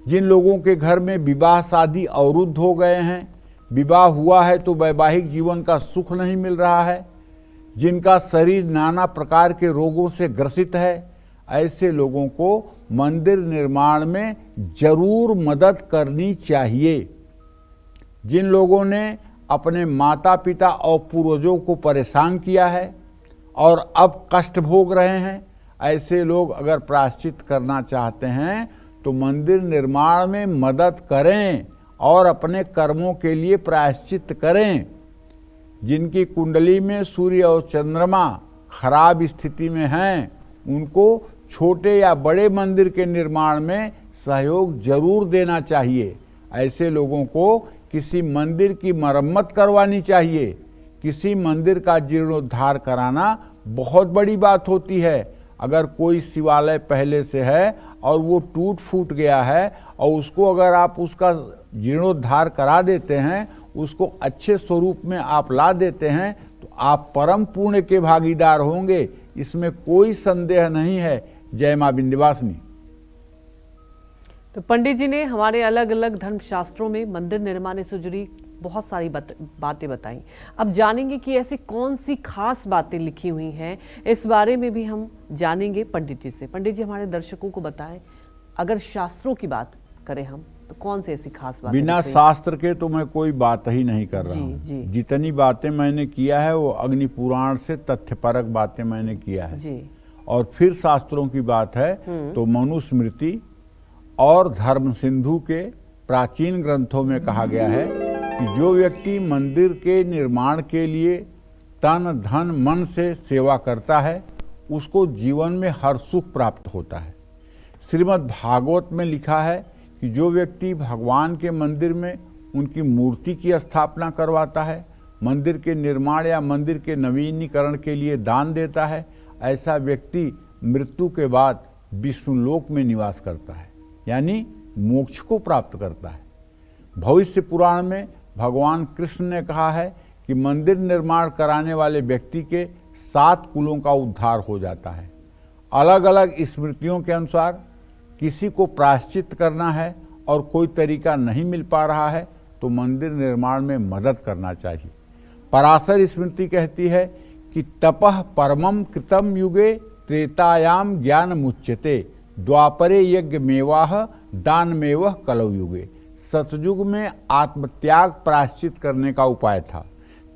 जिन लोगों के घर में विवाह शादी अवरुद्ध हो गए हैं, विवाह हुआ है तो वैवाहिक जीवन का सुख नहीं मिल रहा है, जिनका शरीर नाना प्रकार के रोगों से ग्रसित है, ऐसे लोगों को मंदिर निर्माण में जरूर मदद करनी चाहिए। जिन लोगों ने अपने माता पिता और पूर्वजों को परेशान किया है और अब कष्ट भोग रहे हैं, ऐसे लोग अगर प्रायश्चित करना चाहते हैं तो मंदिर निर्माण में मदद करें और अपने कर्मों के लिए प्रायश्चित करें। जिनकी कुंडली में सूर्य और चंद्रमा खराब स्थिति में हैं, उनको छोटे या बड़े मंदिर के निर्माण में सहयोग जरूर देना चाहिए। ऐसे लोगों को किसी मंदिर की मरम्मत करवानी चाहिए। किसी मंदिर का जीर्णोद्धार कराना बहुत बड़ी बात होती है। अगर कोई शिवालय पहले से है और वो टूट फूट गया है और उसको अगर आप उसका जीर्णोद्धार करा देते हैं, उसको अच्छे स्वरूप में आप ला देते हैं, तो आप परम पुण्य के भागीदार होंगे, इसमें कोई संदेह नहीं है। जय मां विंध्यवासिनी। तो पंडित जी ने हमारे अलग अलग धर्म शास्त्रों में मंदिर निर्माण से जुड़ी बहुत सारी बातें बताई। अब जानेंगे कि ऐसी कौन सी खास बातें लिखी हुई हैं, इस बारे में भी हम जानेंगे पंडित जी से। पंडित जी हमारे दर्शकों को बताएं, अगर शास्त्रों की बात करें हम तो कौन सी ऐसी खास बातें? बिना शास्त्र के तो मैं कोई बात ही नहीं कर रहा हूँ। जितनी बातें मैंने किया है वो अग्नि पुराण से तथ्यपरक बातें मैंने किया है जी। और फिर शास्त्रों की बात है तो मनुस्मृति और धर्म सिंधु के प्राचीन ग्रंथों में कहा गया है कि जो व्यक्ति मंदिर के निर्माण के लिए तन धन मन से सेवा करता है, उसको जीवन में हर सुख प्राप्त होता है। श्रीमद् भागवत में लिखा है कि जो व्यक्ति भगवान के मंदिर में उनकी मूर्ति की स्थापना करवाता है, मंदिर के निर्माण या मंदिर के नवीनीकरण के लिए दान देता है, ऐसा व्यक्ति मृत्यु के बाद विष्णुलोक में निवास करता है, यानी मोक्ष को प्राप्त करता है। भविष्य पुराण में भगवान कृष्ण ने कहा है कि मंदिर निर्माण कराने वाले व्यक्ति के 7 कुलों का उद्धार हो जाता है। अलग अलग स्मृतियों के अनुसार किसी को प्रायश्चित करना है और कोई तरीका नहीं मिल पा रहा है तो मंदिर निर्माण में मदद करना चाहिए। पराशर स्मृति कहती है कि तपः परमं कृतम युगे त्रेतायाम ज्ञान मुच्यते, द्वापरे यज्ञ मेवाह दान मेवह कलौ युगे। सतयुग में आत्मत्याग प्रायश्चित करने का उपाय था,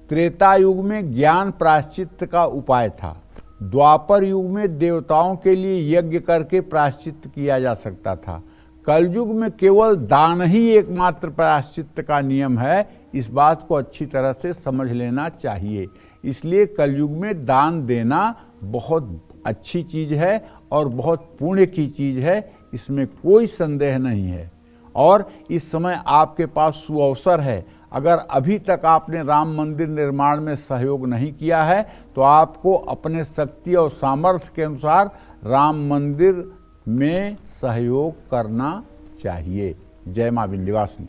त्रेता युग में ज्ञान प्रायश्चित का उपाय था, द्वापर युग में देवताओं के लिए यज्ञ करके प्रायश्चित किया जा सकता था, कलयुग में केवल दान ही एकमात्र प्रायश्चित का नियम है। इस बात को अच्छी तरह से समझ लेना चाहिए। इसलिए कलयुग में दान देना बहुत अच्छी चीज़ है और बहुत पुण्य की चीज़ है, इसमें कोई संदेह नहीं है। और इस समय आपके पास सुअवसर है। अगर अभी तक आपने राम मंदिर निर्माण में सहयोग नहीं किया है तो आपको अपने शक्ति और सामर्थ्य के अनुसार राम मंदिर में सहयोग करना चाहिए। जय मां विंध्यवासिनी।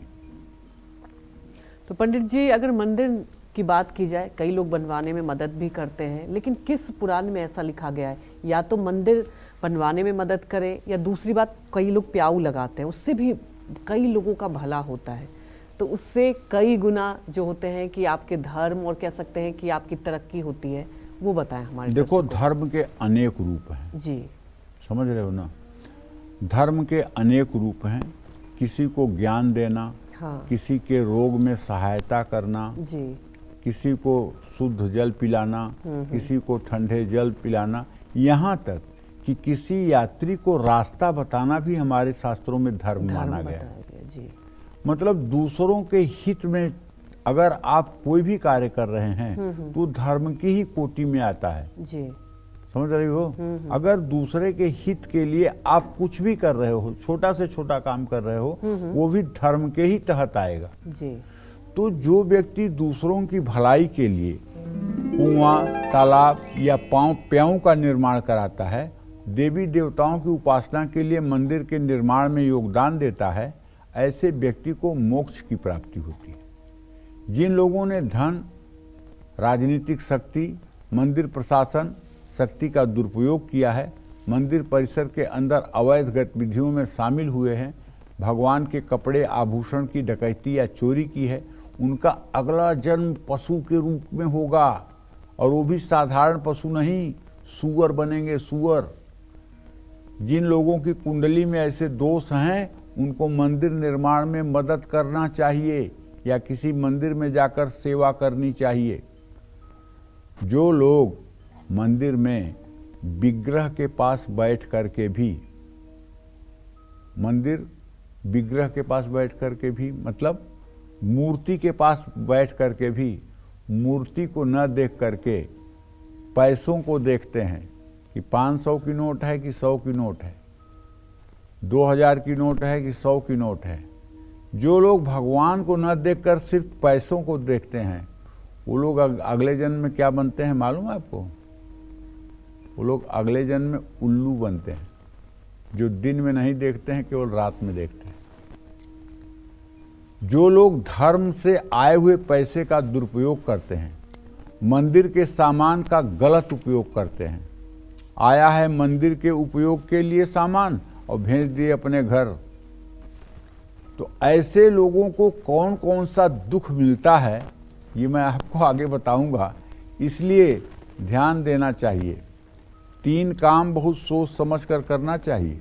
तो पंडित जी, अगर मंदिर की बात की जाए, कई लोग बनवाने में मदद भी करते हैं, लेकिन किस पुराण में ऐसा लिखा गया है या तो मंदिर बनवाने में मदद करे, या दूसरी बात कई लोग प्याऊ लगाते हैं, उससे भी कई लोगों का भला होता है, तो उससे कई गुना जो होते हैं कि आपके धर्म और कह सकते हैं कि आपकी तरक्की होती है, वो बताएं हमारे देखो, दर्शकों धर्म के अनेक रूप हैं को। जी समझ रहे हो ना। धर्म के अनेक रूप हैं। किसी को ज्ञान देना, हाँ किसी के रोग में सहायता करना, जी किसी को शुद्ध जल पिलाना, किसी को ठंडे जल पिलाना, यहाँ तक कि किसी यात्री को रास्ता बताना भी हमारे शास्त्रों में धर्म माना गया है। बताया गया जी। मतलब दूसरों के हित में अगर आप कोई भी कार्य कर रहे हैं तो धर्म की ही कोटि में आता है। जी समझ रही हो। अगर दूसरे के हित के लिए आप कुछ भी कर रहे हो, छोटा से छोटा काम कर रहे हो, वो भी धर्म के ही तहत आएगा। जी तो जो व्यक्ति दूसरों की भलाई के लिए कुआं, तालाब या प्याऊ का निर्माण कराता है, देवी देवताओं की उपासना के लिए मंदिर के निर्माण में योगदान देता है, ऐसे व्यक्ति को मोक्ष की प्राप्ति होती है। जिन लोगों ने धन, राजनीतिक शक्ति, मंदिर प्रशासन शक्ति का दुरुपयोग किया है, मंदिर परिसर के अंदर अवैध गतिविधियों में शामिल हुए हैं, भगवान के कपड़े आभूषण की डकैती या चोरी की है, उनका अगला जन्म पशु के रूप में होगा, और वो भी साधारण पशु नहीं, सूअर बनेंगे, सूअर। जिन लोगों की कुंडली में ऐसे दोष हैं, उनको मंदिर निर्माण में मदद करना चाहिए या किसी मंदिर में जाकर सेवा करनी चाहिए। जो लोग मंदिर में विग्रह के पास बैठ करके भी, मंदिर विग्रह के पास बैठ करके भी, मतलब मूर्ति के पास बैठ करके भी मूर्ति को न देख करके पैसों को देखते हैं कि 500 की नोट है कि 100 की नोट है, 2000 की नोट है कि 100 की नोट है। जो लोग भगवान को न देखकर सिर्फ पैसों को देखते हैं, वो लोग अगले जन्म में क्या बनते हैं मालूम है आपको? वो लोग अगले जन्म में उल्लू बनते हैं, जो दिन में नहीं देखते हैं, केवल रात में देखते हैं। जो लोग धर्म से आए हुए पैसे का दुरुपयोग करते हैं, मंदिर के सामान का गलत उपयोग करते हैं, आया है मंदिर के उपयोग के लिए सामान और भेज दिए अपने घर, तो ऐसे लोगों को कौन कौन सा दुख मिलता है ये मैं आपको आगे बताऊंगा। इसलिए ध्यान देना चाहिए। 3 काम बहुत सोच समझ कर करना चाहिए।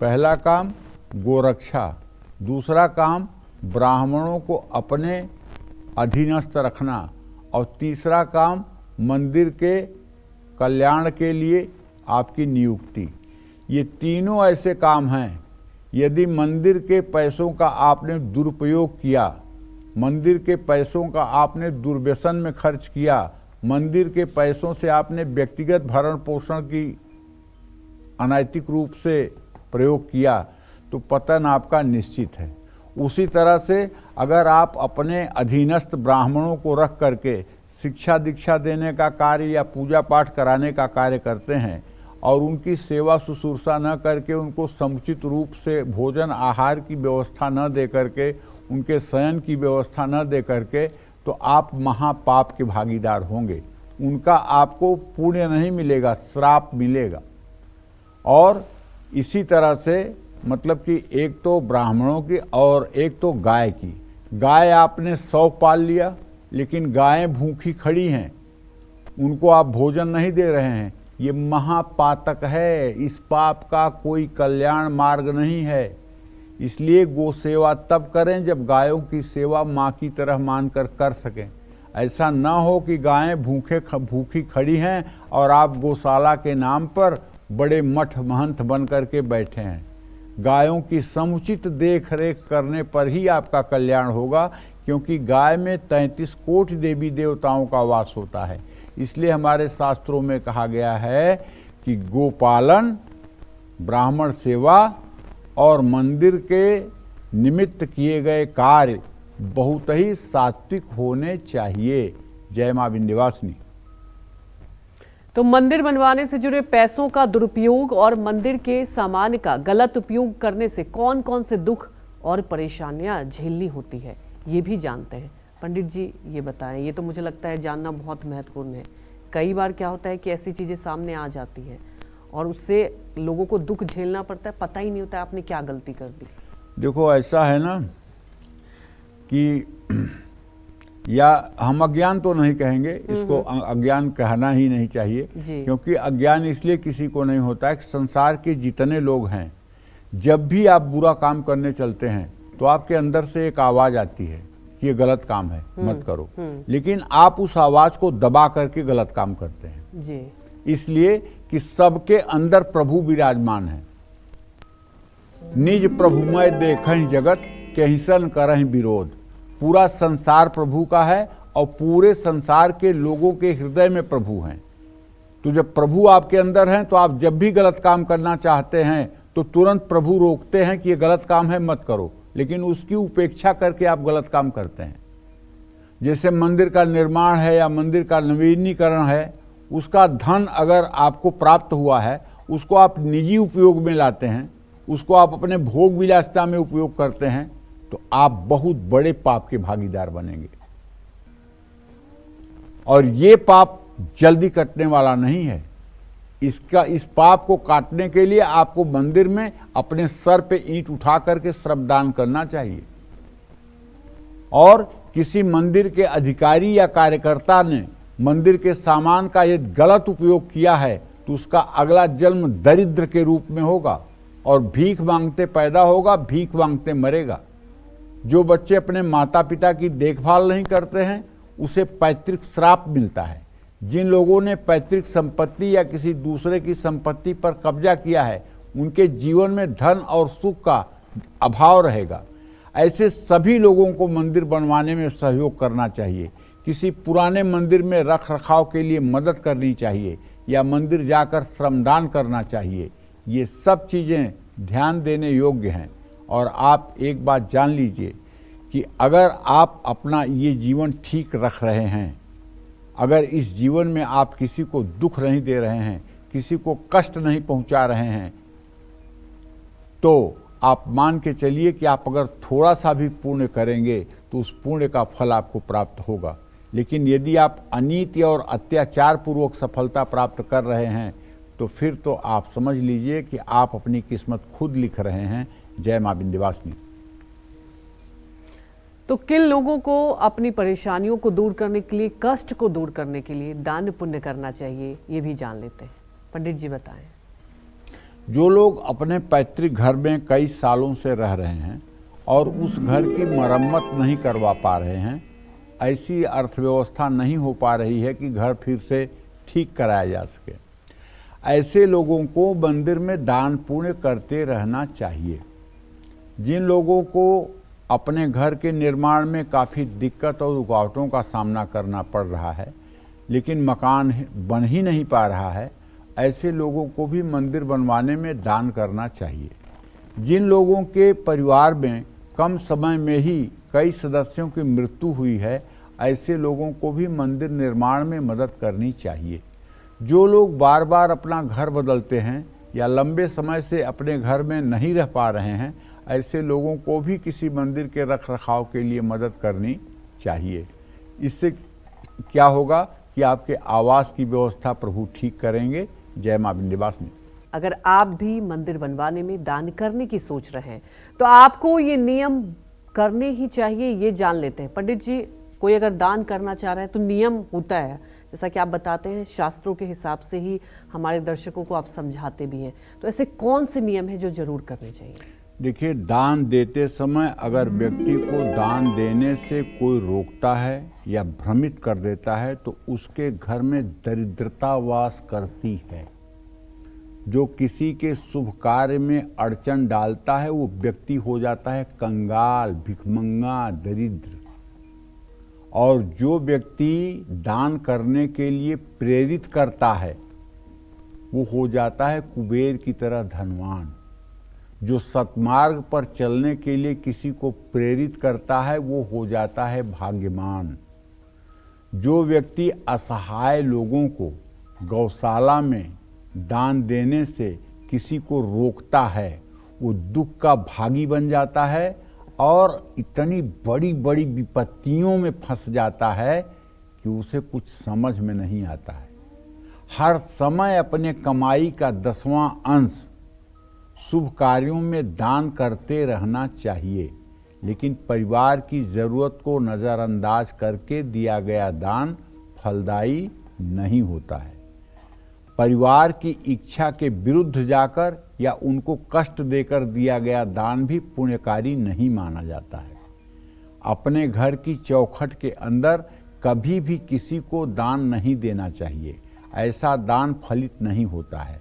पहला काम गोरक्षा, दूसरा काम ब्राह्मणों को अपने अधीनस्थ रखना, और तीसरा काम मंदिर के कल्याण के लिए आपकी नियुक्ति। ये तीनों ऐसे काम हैं, यदि मंदिर के पैसों का आपने दुरुपयोग किया, मंदिर के पैसों का आपने दुर्व्यसन में खर्च किया, मंदिर के पैसों से आपने व्यक्तिगत भरण पोषण की अनैतिक रूप से प्रयोग किया, तो पतन आपका निश्चित है। उसी तरह से अगर आप अपने अधीनस्थ ब्राह्मणों को रख करके शिक्षा दीक्षा देने का कार्य या पूजा पाठ कराने का कार्य करते हैं और उनकी सेवा शुश्रूषा न करके उनको समुचित रूप से भोजन आहार की व्यवस्था न दे करके, उनके शयन की व्यवस्था न दे करके, तो आप महापाप के भागीदार होंगे। उनका आपको पुण्य नहीं मिलेगा, श्राप मिलेगा। और इसी तरह से मतलब कि एक तो ब्राह्मणों की और एक तो गाय की। गाय आपने 100 पाल लिया, लेकिन गायें भूखी खड़ी हैं, उनको आप भोजन नहीं दे रहे हैं, ये महापातक है। इस पाप का कोई कल्याण मार्ग नहीं है। इसलिए गो सेवा तब करें जब गायों की सेवा माँ की तरह मानकर कर सकें। ऐसा न हो कि गायें भूखी खड़ी हैं और आप गौशाला के नाम पर बड़े मठ महंत बन करके बैठे हैं। गायों की समुचित देख रेख करने पर ही आपका कल्याण होगा, क्योंकि गाय में 33 कोटि देवी देवताओं का वास होता है। इसलिए हमारे शास्त्रों में कहा गया है कि गोपालन, ब्राह्मण सेवा और मंदिर के निमित्त किए गए कार्य बहुत ही सात्विक होने चाहिए। जय मां विंध्यवासिनी। तो मंदिर बनवाने से जुड़े पैसों का दुरुपयोग और मंदिर के सामान का गलत उपयोग करने से कौन कौन से दुख और परेशानियां झेलनी होती है, ये भी जानते हैं। पंडित जी ये बताएं, ये तो मुझे लगता है जानना बहुत महत्वपूर्ण है। कई बार क्या होता है कि ऐसी चीज़ें सामने आ जाती हैं और उससे लोगों को दुख झेलना पड़ता है, पता ही नहीं होता है आपने क्या गलती कर दी। देखो ऐसा है ना कि या हम अज्ञान तो नहीं कहेंगे, इसको अज्ञान कहना ही नहीं चाहिए, क्योंकि अज्ञान इसलिए किसी को नहीं होता है कि संसार के जितने लोग हैं, जब भी आप बुरा काम करने चलते हैं तो आपके अंदर से एक आवाज़ आती है कि ये गलत काम है, मत करो, लेकिन आप उस आवाज़ को दबा करके गलत काम करते हैं जी। इसलिए कि सबके अंदर प्रभु विराजमान है। निज प्रभुमय देखहि जगत, कहिसन करहि विरोध। पूरा संसार प्रभु का है और पूरे संसार के लोगों के हृदय में प्रभु हैं। तो जब प्रभु आपके अंदर हैं तो आप जब भी गलत काम करना चाहते हैं तो तुरंत प्रभु रोकते हैं कि ये गलत काम है, मत करो, लेकिन उसकी उपेक्षा करके आप गलत काम करते हैं। जैसे मंदिर का निर्माण है या मंदिर का नवीनीकरण है, उसका धन अगर आपको प्राप्त हुआ है, उसको आप निजी उपयोग में लाते हैं, उसको आप अपने भोग विलासिता में उपयोग करते हैं, तो आप बहुत बड़े पाप के भागीदार बनेंगे। और ये पाप जल्दी कटने वाला नहीं है। इस पाप को काटने के लिए आपको मंदिर में अपने सर पे ईंट उठा करके श्रमदान करना चाहिए। और किसी मंदिर के अधिकारी या कार्यकर्ता ने मंदिर के सामान का यदि गलत उपयोग किया है तो उसका अगला जन्म दरिद्र के रूप में होगा और भीख मांगते पैदा होगा, भीख मांगते मरेगा। जो बच्चे अपने माता पिता की देखभाल नहीं करते हैं उसे पैतृक श्राप मिलता है। जिन लोगों ने पैतृक संपत्ति या किसी दूसरे की संपत्ति पर कब्जा किया है उनके जीवन में धन और सुख का अभाव रहेगा। ऐसे सभी लोगों को मंदिर बनवाने में सहयोग करना चाहिए। किसी पुराने मंदिर में रख रखाव के लिए मदद करनी चाहिए या मंदिर जाकर श्रमदान करना चाहिए। ये सब चीज़ें ध्यान देने योग्य हैं। और आप एक बात जान लीजिए कि अगर आप अपना ये जीवन ठीक रख रहे हैं, अगर इस जीवन में आप किसी को दुख नहीं दे रहे हैं, किसी को कष्ट नहीं पहुंचा रहे हैं, तो आप मान के चलिए कि आप अगर थोड़ा सा भी पुण्य करेंगे तो उस पुण्य का फल आपको प्राप्त होगा। लेकिन यदि आप अनीति और अत्याचार पूर्वक सफलता प्राप्त कर रहे हैं तो फिर तो आप समझ लीजिए कि आप अपनी किस्मत खुद लिख रहे हैं। जय मां विंध्यवासिनी। तो किन लोगों को अपनी परेशानियों को दूर करने के लिए, कष्ट को दूर करने के लिए दान पुण्य करना चाहिए, ये भी जान लेते हैं। पंडित जी बताएं। जो लोग अपने पैतृक घर में कई सालों से रह रहे हैं और उस घर की मरम्मत नहीं करवा पा रहे हैं, ऐसी अर्थव्यवस्था नहीं हो पा रही है कि घर फिर से ठीक कराया जा सके, ऐसे लोगों को मंदिर में दान पुण्य करते रहना चाहिए। जिन लोगों को अपने घर के निर्माण में काफ़ी दिक्कत और रुकावटों का सामना करना पड़ रहा है लेकिन मकान बन ही नहीं पा रहा है, ऐसे लोगों को भी मंदिर बनवाने में दान करना चाहिए। जिन लोगों के परिवार में कम समय में ही कई सदस्यों की मृत्यु हुई है, ऐसे लोगों को भी मंदिर निर्माण में मदद करनी चाहिए। जो लोग बार बार अपना घर बदलते हैं या लंबे समय से अपने घर में नहीं रह पा रहे हैं, ऐसे लोगों को भी किसी मंदिर के रख रखाव के लिए मदद करनी चाहिए। इससे क्या होगा कि आपके आवास की व्यवस्था प्रभु ठीक करेंगे। जय मां विंध्यवासिनी। अगर आप भी मंदिर बनवाने में दान करने की सोच रहे हैं तो आपको ये नियम करने ही चाहिए, ये जान लेते हैं। पंडित जी, कोई अगर दान करना चाह रहा है तो नियम होता है, जैसा कि आप बताते हैं, शास्त्रों के हिसाब से ही हमारे दर्शकों को आप समझाते भी हैं, तो ऐसे कौन से नियम है जो जरूर करने चाहिए? देखिए, दान देते समय अगर व्यक्ति को दान देने से कोई रोकता है या भ्रमित कर देता है तो उसके घर में दरिद्रता वास करती है। जो किसी के शुभ कार्य में अड़चन डालता है वो व्यक्ति हो जाता है कंगाल, भिखमंगा, दरिद्र। और जो व्यक्ति दान करने के लिए प्रेरित करता है वो हो जाता है कुबेर की तरह धनवान। जो सत्मार्ग पर चलने के लिए किसी को प्रेरित करता है वो हो जाता है भाग्यवान। जो व्यक्ति असहाय लोगों को गौशाला में दान देने से किसी को रोकता है वो दुख का भागी बन जाता है और इतनी बड़ी बड़ी विपत्तियों में फंस जाता है कि उसे कुछ समझ में नहीं आता है। हर समय अपने कमाई का 10वां अंश शुभ कार्यों में दान करते रहना चाहिए, लेकिन परिवार की ज़रूरत को नज़रअंदाज करके दिया गया दान फलदायी नहीं होता है। परिवार की इच्छा के विरुद्ध जाकर या उनको कष्ट देकर दिया गया दान भी पुण्यकारी नहीं माना जाता है। अपने घर की चौखट के अंदर कभी भी किसी को दान नहीं देना चाहिए। ऐसा दान फलित नहीं होता है।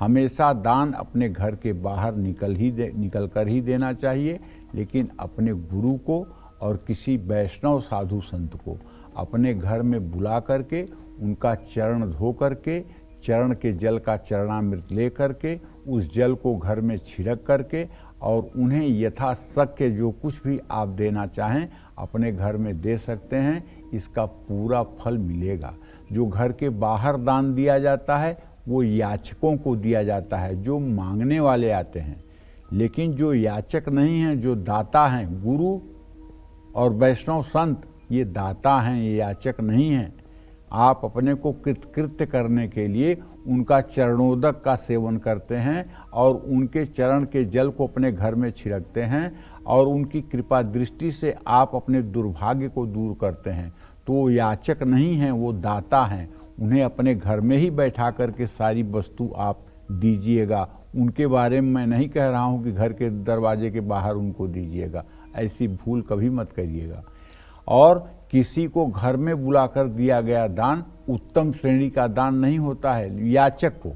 हमेशा दान अपने घर के बाहर निकल कर ही देना चाहिए, लेकिन अपने गुरु को और किसी वैष्णव साधु संत को अपने घर में बुला करके उनका चरण धो करके, चरण के जल का चरणामृत ले करके उस जल को घर में छिड़क करके और उन्हें यथाशक्य जो कुछ भी आप देना चाहें अपने घर में दे सकते हैं। इसका पूरा फल मिलेगा। जो घर के बाहर दान दिया जाता है वो याचकों को दिया जाता है, जो मांगने वाले आते हैं। लेकिन जो याचक नहीं हैं, जो दाता हैं, गुरु और वैष्णव संत ये दाता हैं, ये याचक नहीं हैं। आप अपने को कृतकृत्य करने के लिए उनका चरणोदक का सेवन करते हैं और उनके चरण के जल को अपने घर में छिड़कते हैं और उनकी कृपा दृष्टि से आप अपने दुर्भाग्य को दूर करते हैं। तो वो याचक नहीं हैं, वो दाता हैं। उन्हें अपने घर में ही बैठा करके सारी वस्तु आप दीजिएगा। उनके बारे में मैं नहीं कह रहा हूँ कि घर के दरवाजे के बाहर उनको दीजिएगा, ऐसी भूल कभी मत करिएगा। और किसी को घर में बुलाकर दिया गया दान उत्तम श्रेणी का दान नहीं होता है। याचक को,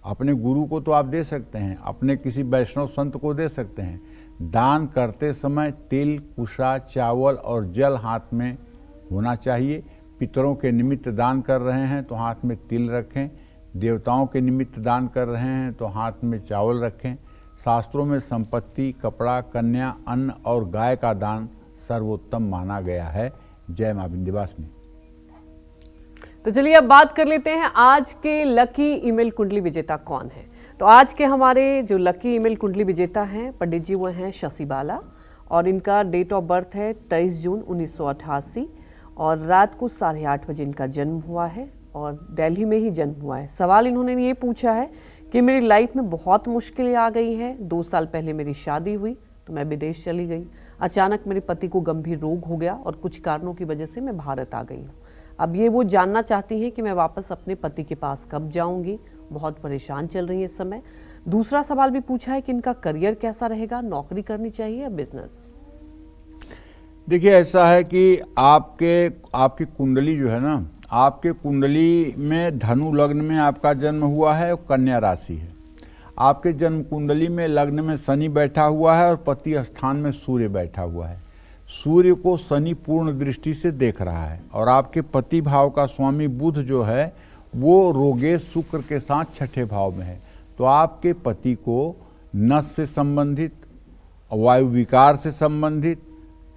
अपने गुरु को तो आप दे सकते हैं, अपने किसी वैष्णव संत को दे सकते हैं। दान करते समय तिल, कुशा, चावल और जल हाथ में होना चाहिए। पितरों के निमित्त दान कर रहे हैं तो हाथ में तिल रखें। देवताओं के निमित्त दान कर रहे हैं तो हाथ में चावल रखें। शास्त्रों में संपत्ति, कपड़ा, कन्या, अन्न और गाय का दान सर्वोत्तम माना गया है। जय मां विंध्यवासिनी। तो चलिए अब बात कर लेते हैं आज के लकी ईमेल कुंडली विजेता कौन है। तो आज के हमारे जो लकी ईमेल कुंडली विजेता हैं पंडित जी, वो हैं शशि बाला और इनका डेट ऑफ बर्थ है 23 जून 1988 और रात को 8:30 बजे इनका जन्म हुआ है और दिल्ली में ही जन्म हुआ है। सवाल इन्होंने ये पूछा है कि मेरी लाइफ में बहुत मुश्किलें आ गई हैं। 2 साल पहले मेरी शादी हुई तो मैं विदेश चली गई। अचानक मेरे पति को गंभीर रोग हो गया और कुछ कारणों की वजह से मैं भारत आ गई हूँ। अब ये वो जानना चाहती हैं कि मैं वापस अपने पति के पास कब जाऊंगी। बहुत परेशान चल रही है इस समय। दूसरा सवाल भी पूछा है कि इनका करियर कैसा रहेगा, नौकरी करनी चाहिए या बिजनेस। देखिए, ऐसा है कि आपकी कुंडली जो है ना, आपके कुंडली में धनु लग्न में आपका जन्म हुआ है और कन्या राशि है। आपके जन्म कुंडली में लग्न में शनि बैठा हुआ है और पति स्थान में सूर्य बैठा हुआ है। सूर्य को शनि पूर्ण दृष्टि से देख रहा है और आपके पति भाव का स्वामी बुध जो है वो रोगेश शुक्र के साथ 6ठे भाव में है। तो आपके पति को नस से संबंधित, वायु विकार से संबंधित,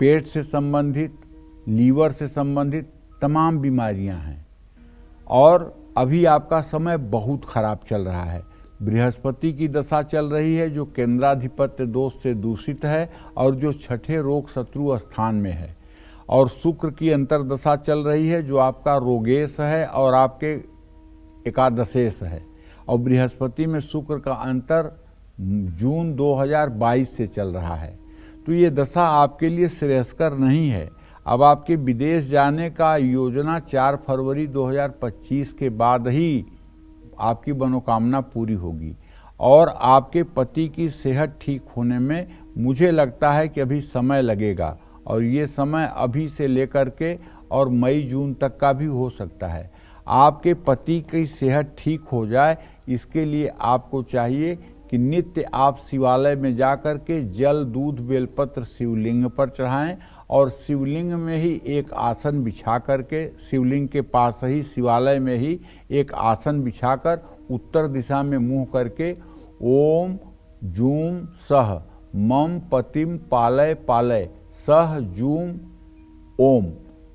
पेट से संबंधित, लीवर से संबंधित तमाम बीमारियां हैं और अभी आपका समय बहुत खराब चल रहा है। बृहस्पति की दशा चल रही है जो केंद्राधिपत्य दोष से दूषित है और जो 6ठे रोग शत्रु स्थान में है, और शुक्र की अंतर्दशा चल रही है जो आपका रोगेश है और आपके एकादशेश है, और बृहस्पति में शुक्र का अंतर जून 2022 से चल रहा है। तो ये दशा आपके लिए श्रेयस्कर नहीं है। अब आपके विदेश जाने का योजना 4 फरवरी 2025 के बाद ही आपकी मनोकामना पूरी होगी और आपके पति की सेहत ठीक होने में मुझे लगता है कि अभी समय लगेगा और ये समय अभी से लेकर के और मई जून तक का भी हो सकता है। आपके पति की सेहत ठीक हो जाए, इसके लिए आपको चाहिए कि नित्य आप शिवालय में जाकर के जल, दूध, बेलपत्र शिवलिंग पर चढ़ाएं और शिवलिंग में ही एक आसन बिछा करके, शिवलिंग के पास ही शिवालय में ही एक आसन बिछाकर उत्तर दिशा में मुंह करके ओम जूम सह मम पतिम पालय पालय सह जूम ओम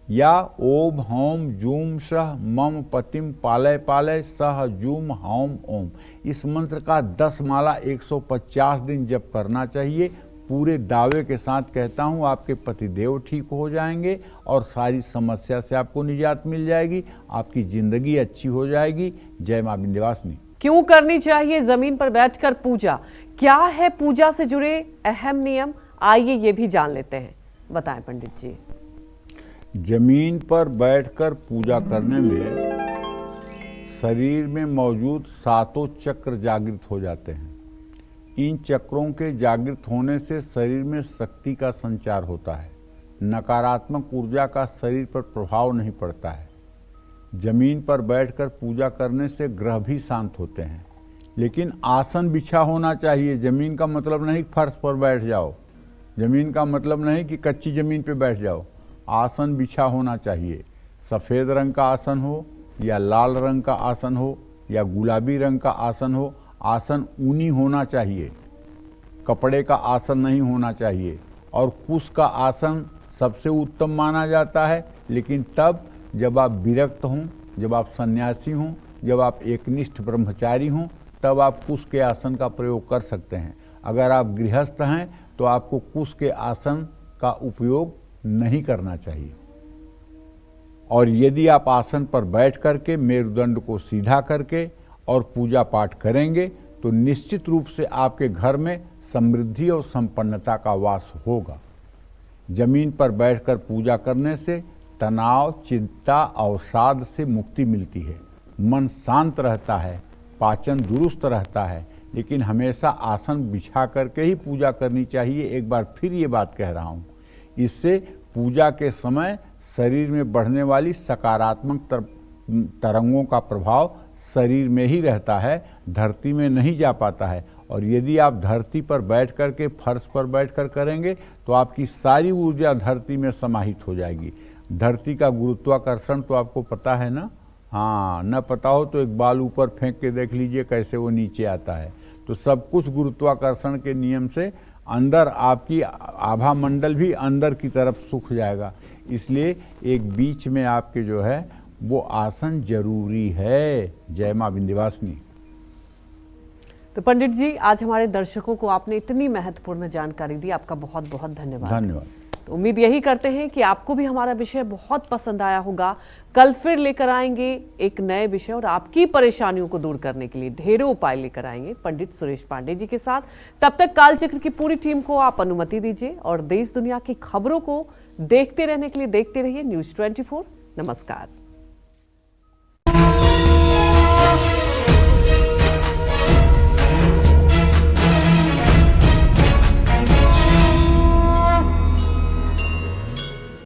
या ओम हौम जूम सह मम पतिम पालय पालय सह जूम हौम ओम, इस मंत्र का 10 माला 150 दिन जप करना चाहिए। पूरे दावे के साथ कहता हूं आपके पतिदेव ठीक हो जाएंगे और सारी समस्या से आपको निजात मिल जाएगी, आपकी जिंदगी अच्छी हो जाएगी। जय मां विंध्यवासिनी। क्यों करनी चाहिए जमीन पर बैठकर पूजा? क्या है पूजा से जुड़े अहम नियम? आइए ये भी जान लेते हैं। बताएं पंडित जी। जमीन पर बैठकर पूजा करने में शरीर में मौजूद 7 चक्र जागृत हो जाते हैं। इन चक्रों के जागृत होने से शरीर में शक्ति का संचार होता है। नकारात्मक ऊर्जा का शरीर पर प्रभाव नहीं पड़ता है। जमीन पर बैठकर पूजा करने से ग्रह भी शांत होते हैं। लेकिन आसन बिछा होना चाहिए। जमीन का मतलब नहीं फर्श पर बैठ जाओ, जमीन का मतलब नहीं कि कच्ची जमीन पे बैठ जाओ। आसन बिछा होना चाहिए। सफ़ेद रंग का आसन हो या लाल रंग का आसन हो या गुलाबी रंग का आसन हो, आसन ऊनी होना चाहिए। कपड़े का आसन नहीं होना चाहिए। और कुश का आसन सबसे उत्तम माना जाता है, लेकिन तब जब आप विरक्त हों, जब आप सन्यासी हों, जब आप एकनिष्ठ ब्रह्मचारी हों, तब आप कुश के आसन का प्रयोग कर सकते हैं। अगर आप गृहस्थ हैं तो आपको कुश के आसन का उपयोग नहीं करना चाहिए। और यदि आप आसन पर बैठ करके मेरुदंड को सीधा करके और पूजा पाठ करेंगे तो निश्चित रूप से आपके घर में समृद्धि और संपन्नता का वास होगा। जमीन पर बैठकर पूजा करने से तनाव, चिंता, अवसाद से मुक्ति मिलती है। मन शांत रहता है, पाचन दुरुस्त रहता है। लेकिन हमेशा आसन बिछा करके ही पूजा करनी चाहिए। एक बार फिर ये बात कह रहा हूँ। इससे पूजा के समय शरीर में बढ़ने वाली सकारात्मक तरंगों का प्रभाव शरीर में ही रहता है, धरती में नहीं जा पाता है। और यदि आप धरती पर बैठ कर के फर्श पर बैठ कर करेंगे तो आपकी सारी ऊर्जा धरती में समाहित हो जाएगी। धरती का गुरुत्वाकर्षण तो आपको पता है ना? हाँ, न पता हो तो एक बाल ऊपर फेंक के देख लीजिए कैसे वो नीचे आता है। तो सब कुछ गुरुत्वाकर्षण के नियम से अंदर आपकी आभा मंडल भी अंदर की तरफ सूख जाएगा। इसलिए एक बीच में आपके जो है वो आसन जरूरी है। जय मां विंध्यवासिनी। तो पंडित जी, आज हमारे दर्शकों को आपने इतनी महत्वपूर्ण जानकारी दी, आपका बहुत बहुत धन्यवाद। धन्यवाद। तो उम्मीद यही करते हैं कि आपको भी हमारा विषय बहुत पसंद आया होगा। कल फिर लेकर आएंगे एक नए विषय और आपकी परेशानियों को दूर करने के लिए ढेरों उपाय लेकर आएंगे पंडित सुरेश पांडे जी के साथ। तब तक कालचक्र की पूरी टीम को आप अनुमति दीजिए और देश दुनिया की खबरों को देखते रहने के लिए देखते रहिए न्यूज़ 24। नमस्कार।